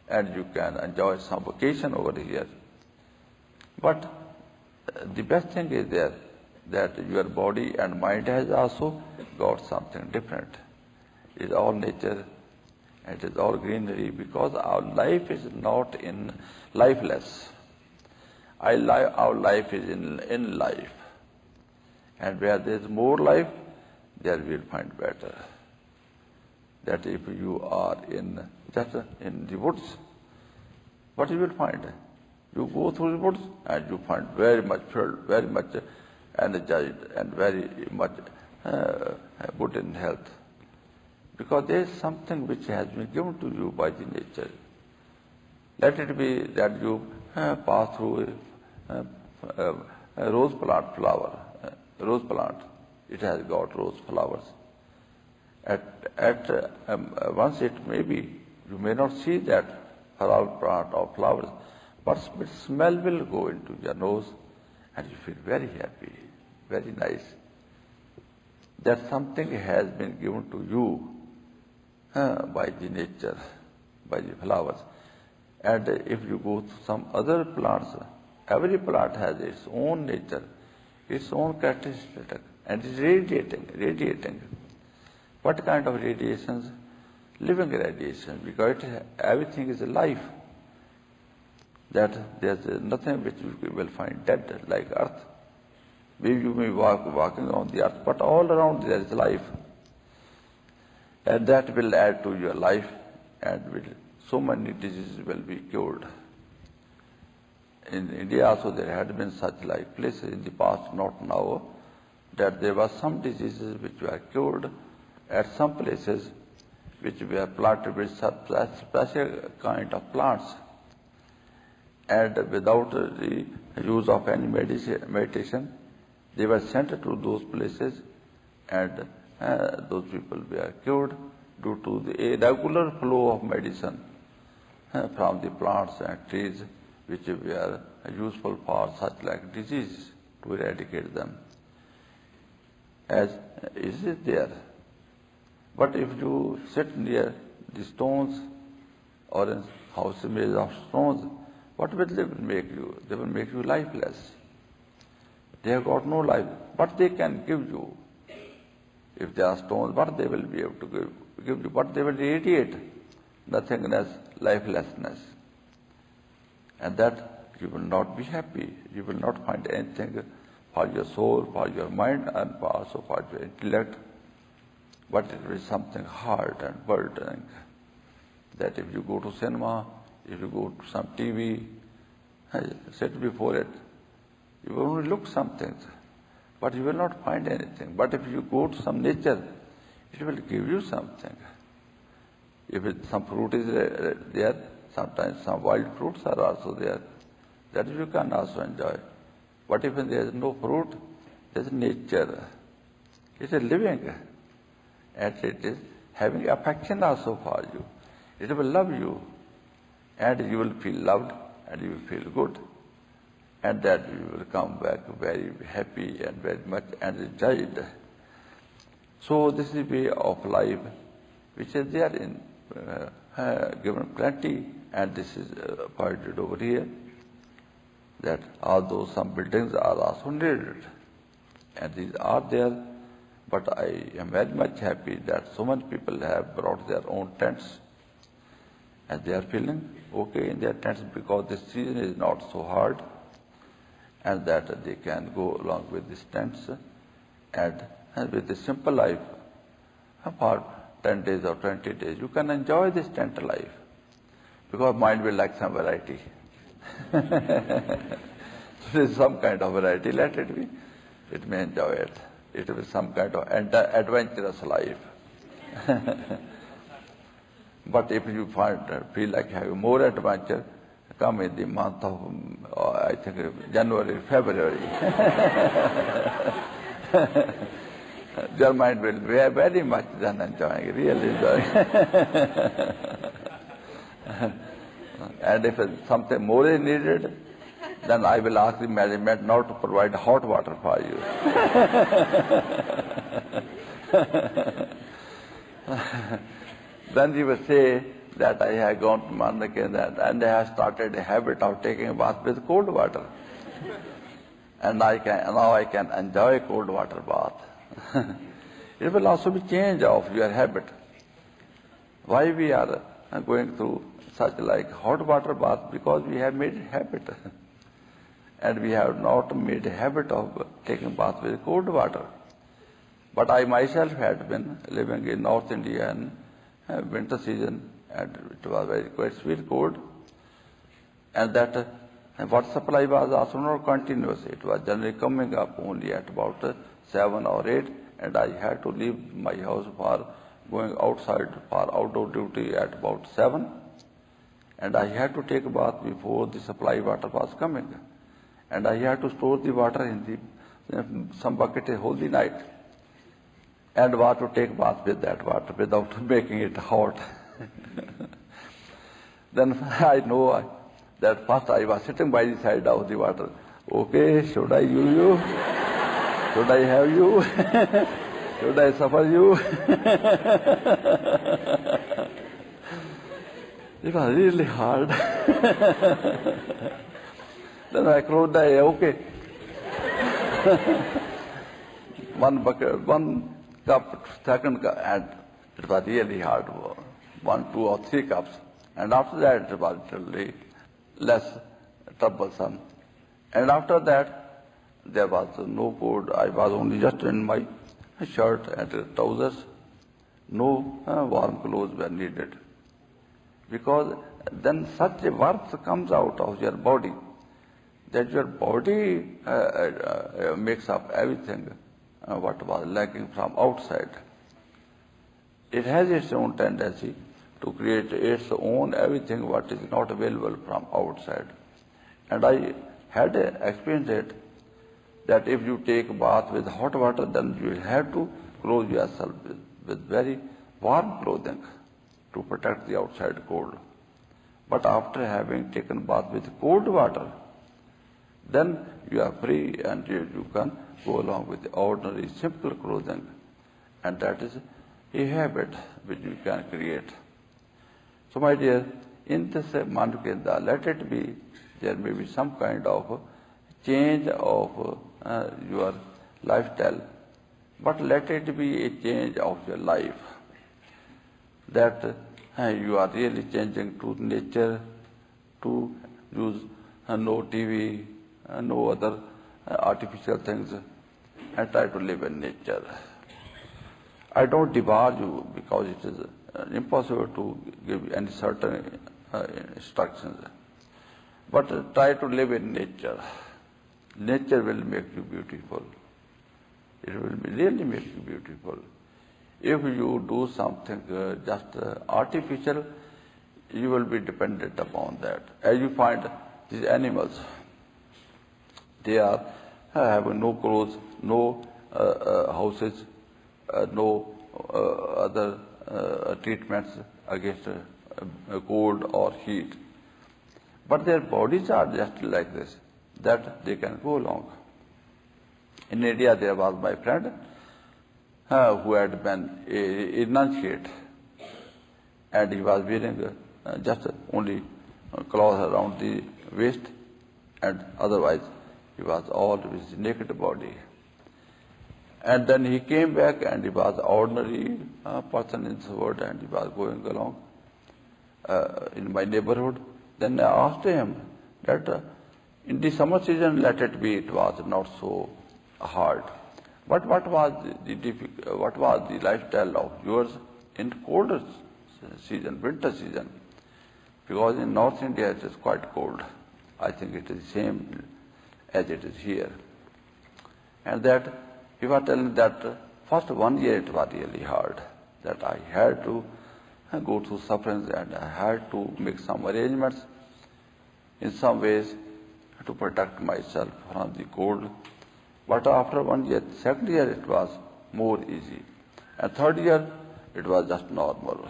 and you can enjoy some vacation over here. But the best thing is there that your body and mind has also got something different. It is all nature, it is all greenery, because our life is not in lifeless. Our life is in life. And where there is more life, there we will find better. That if you are just in the woods, what you will find? You go through the woods and you find very much filled, very much energized, and very much good in health. Because there is something which has been given to you by the nature. Let it be that you pass through a rose plant flower. Rose plant, it has got rose flowers. Once it may be, you may not see that flower plant or flowers, but smell will go into your nose and you feel very happy, very nice. That something has been given to you by the nature, by the flowers. And if you go to some other plants, every plant has its own nature, its own characteristic, and is radiating. What kind of radiations? Living radiation, because everything is life. That there is nothing which you will find dead like earth. Maybe you may be walking on the earth, but all around there is life. And that will add to your life, and so many diseases will be cured. In India also there had been such like places in the past, not now, that there were some diseases which were cured at some places which were planted with such special kind of plants, and without the use of any meditation, they were sent to those places, and those people were cured due to the irregular flow of medicine from the plants and trees which were useful for such like diseases, to eradicate them. As is it there. But if you sit near the stones or in house made of stones, what will they make you? They will make you lifeless. They have got no life. What they can give you? If they are stones, what they will be able to give you? What they will radiate? Nothingness, lifelessness. And that you will not be happy. You will not find anything for your soul, for your mind, and also for your intellect. But it will be something hard and burdening. That if you go to cinema, if you go to some TV, sit before it, you will only look something, but you will not find anything. But if you go to some nature, it will give you something. If some fruit is there, sometimes some wild fruits are also there. that you can also enjoy. But if there is no fruit, there is nature. It is living, and it is having affection also for you. It will love you, and you will feel loved, and you will feel good, and that you will come back very happy and very much energized. So this is the way of life which is there in given plenty, and this is pointed over here, that although some buildings are also needed, and these are there, but I am very much happy that so many people have brought their own tents, and they are feeling okay in their tents because this season is not so hard, and that they can go along with these tents and with a simple life for 10 days or 20 days. You can enjoy this tent life because mind will like some variety. So there is some kind of variety, let it be. It may enjoy it. It will be some kind of adventurous life. But if you feel like having more adventure, come in the month of, I think, January, February. Your mind will be very much then enjoying, really enjoying. And if something more is needed, then I will ask the management not to provide hot water for you. Then you will say that I have gone to Mandakin and I have started a habit of taking a bath with cold water. And now I can enjoy cold water bath. It will also be change of your habit. Why we are going through such like hot water bath? Because we have made a habit. And we have not made a habit of taking bath with cold water. But I myself had been living in North India in winter season, and it was very quite sweet cold. And that water supply was also not continuous. It was generally coming up only at about 7 or 8, and I had to leave my house for going outside for outdoor duty at about 7. And I had to take a bath before the supply water was coming. And I had to store the water in some bucket a whole the night. And want to take bath with that water without making it hot. Then I know that first I was sitting by the side of the water. Okay, should I use you? Should I have you? Should I suffer you? It was really hard. Then I closed the eye, okay. One bucket, one cup, second cup, and it was really hard. 1, 2 or 3 cups. And after that it was really less troublesome. And after that there was no food. I was only just in my shirt and trousers. No warm clothes were needed. Because then such a warmth comes out of your body that your body makes up everything what was lacking from outside. It has its own tendency to create its own everything what is not available from outside. And I had experienced it that if you take a bath with hot water, then you will have to clothe yourself with very warm clothing to protect the outside cold. But after having taken bath with cold water, then you are free and you can go along with the ordinary simple clothing. And that is a habit which you can create. So my dear, in this Manukendra, let it be, there may be some kind of change of your lifestyle, but let it be a change of your life. That you are really changing to nature, to use no TV, no other artificial things, and try to live in nature. I don't debar you because it is impossible to give any certain instructions. But try to live in nature. Nature will make you beautiful. It will really make you beautiful. If you do something just artificial, you will be dependent upon that. As you find these animals, they are having no clothes, no houses, no other treatments against cold or heat. But their bodies are just like this, that they can go along. In India, there was my friend who had been enunciate, and he was wearing just only cloth around the waist, and otherwise he was all with his naked body. And then he came back, and he was an ordinary person in the world, and he was going along in my neighborhood. Then I asked him that in the summer season, let it be, it was not so hard. But what was the lifestyle of yours in colder season, winter season? Because in North India it is quite cold. I think it is the same as it is here. And that he was telling that first 1 year it was really hard, that I had to go through sufferings, and I had to make some arrangements in some ways to protect myself from the cold. But after 1 year, second year it was more easy. And third year it was just normal.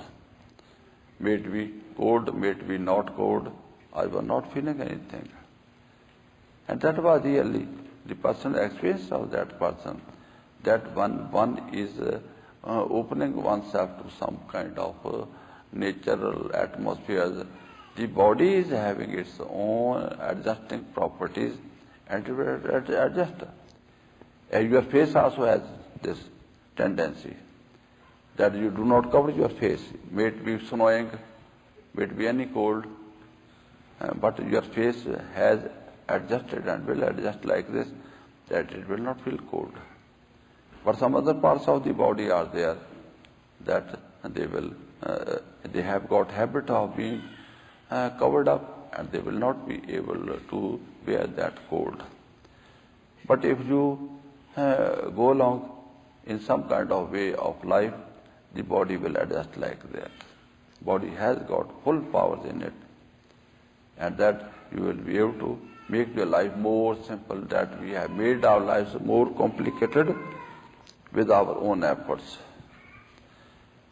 May it be cold, may it be not cold, I was not feeling anything. And that was really the personal experience of that person, that one is opening oneself to some kind of natural atmosphere. The body is having its own adjusting properties, and it will adjust. And your face also has this tendency that you do not cover your face. May it be snowing, may it be any cold, but your face has adjusted and will adjust like this, that it will not feel cold. But some other parts of the body are there that they have got habit of being covered up, and they will not be able to bear that cold. But if you go along in some kind of way of life, the body will adjust like that. Body has got full powers in it, and that you will be able to make your life more simple, that we have made our lives more complicated with our own efforts.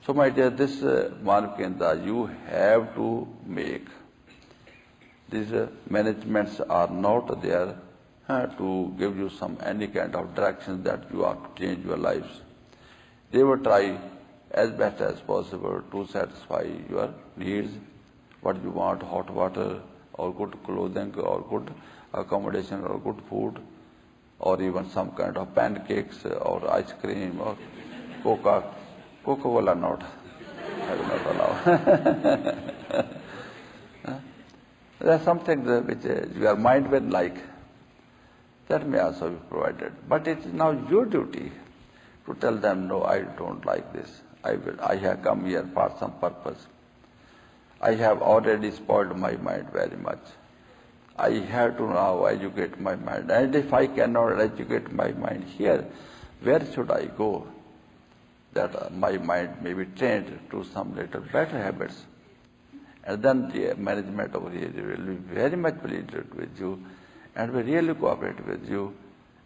So my dear, this Manavkendra you have to make. These managements are not there to give you any kind of direction that you have to change your lives. They will try as best as possible to satisfy your needs, what you want, hot water, or good clothing, or good accommodation, or good food, or even some kind of pancakes, or ice cream, or Coca-Cola not. I will not allow. There are some things which your mind will like. That may also be provided. But it is now your duty to tell them, no, I don't like this. I have come here for some purpose. I have already spoiled my mind very much. I have to now educate my mind. And if I cannot educate my mind here, where should I go? That my mind may be trained to some little better habits. And then the management over here will be very much pleased with you, and will really cooperate with you,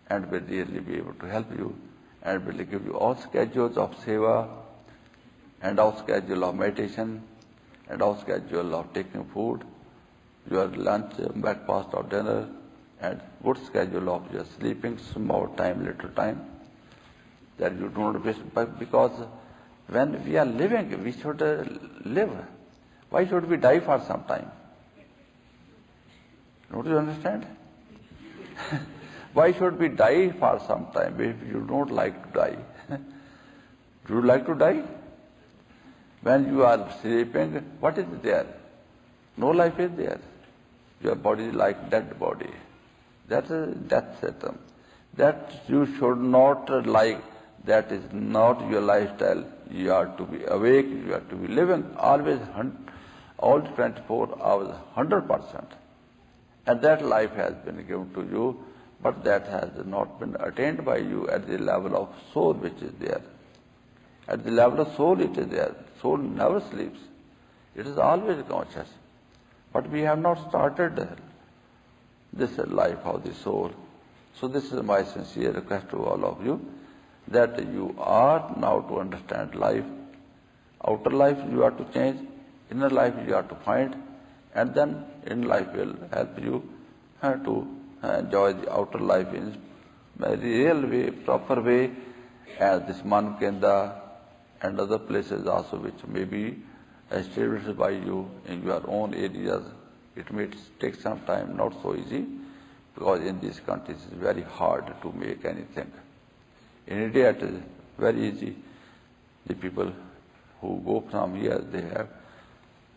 and will really be able to help you, and will give you all schedules of seva, and all schedule of meditation, and all schedule of taking food, your lunch, breakfast or dinner, and good schedule of your sleeping, small time, little time, that you do not waste. Because when we are living, we should live. Why should we die for some time? Don't you understand? Why should we die for some time if you don't like to die? Do you like to die? When you are sleeping, what is there? No life is there. Your body is like dead body. That is death system. That you should not like. That is not your lifestyle. You are to be awake. You are to be living always, all 24 hours, 100%. And that life has been given to you, but that has not been attained by you at the level of soul which is there. At the level of soul it is there. Soul never sleeps. It is always conscious. But we have not started This is life of the soul. So this is my sincere request to all of you, that you are now to understand life. Outer life you have to change, inner life you have to find, and then inner life will help you to enjoy the outer life in a real way, proper way, as this Manukenda and other places also which may be established by you in your own areas. It may take some time, not so easy, because in these countries it's very hard to make anything. In India it is very easy. The people who go from here, they have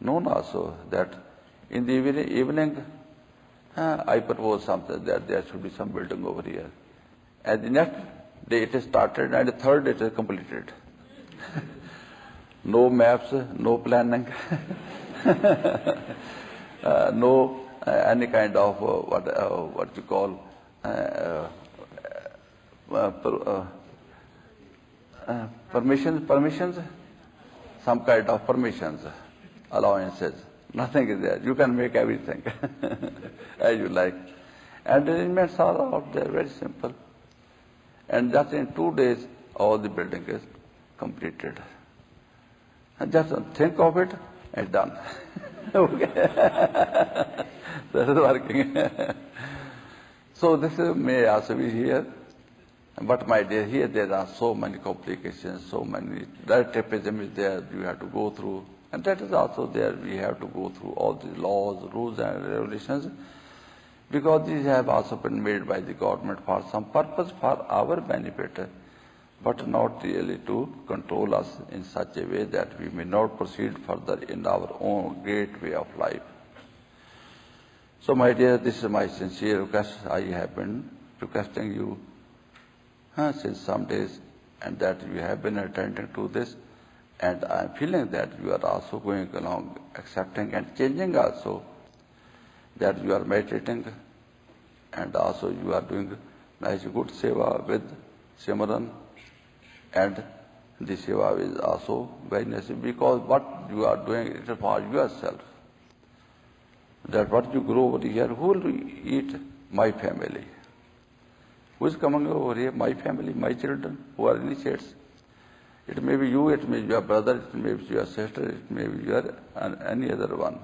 known also that in the evening I propose something, that there should be some building over here. And the next day it is started, and the third day it is completed. No maps, no planning, no any kind of what you call permissions, some kind of permissions, allowances. Nothing is there. You can make everything as you like. And arrangements are out there, very simple. And just in 2 days, all the building is completed. And just think of it and done. Okay. That is working. So this may also be here. But my dear, here there are so many complications, so many relativism is there you have to go through. And that is also there, we have to go through all these laws, rules and regulations, because these have also been made by the government for some purpose, for our benefit, but not really to control us in such a way that we may not proceed further in our own great way of life. So my dear, this is my sincere request. I have been requesting you since some days, and that you have been attending to this, and I am feeling that you are also going along, accepting and changing also, that you are meditating, and also you are doing nice good seva with Simran, and the seva is also very necessary, because what you are doing it is for yourself. That what you grow over here, who will eat? My family. Who is coming over here? My family, my children, who are initiates. It may be you, it may be your brother, it may be your sister, it may be your any other one.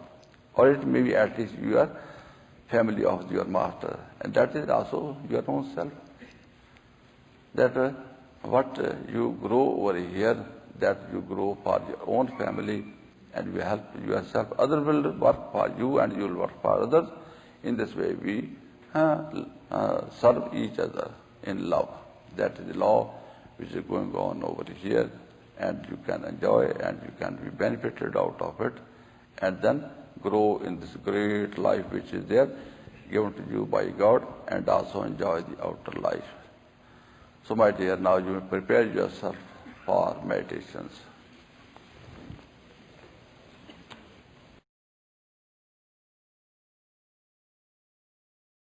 Or it may be at least your family of your master. And that is also your own self. That what you grow over here, that you grow for your own family, and you help yourself. Others will work for you and you will work for others. In this way we serve each other in love. That is the law which is going on over here, and you can enjoy and you can be benefited out of it, and then grow in this great life which is there, given to you by God, and also enjoy the outer life. So my dear, now you may prepare yourself for meditations.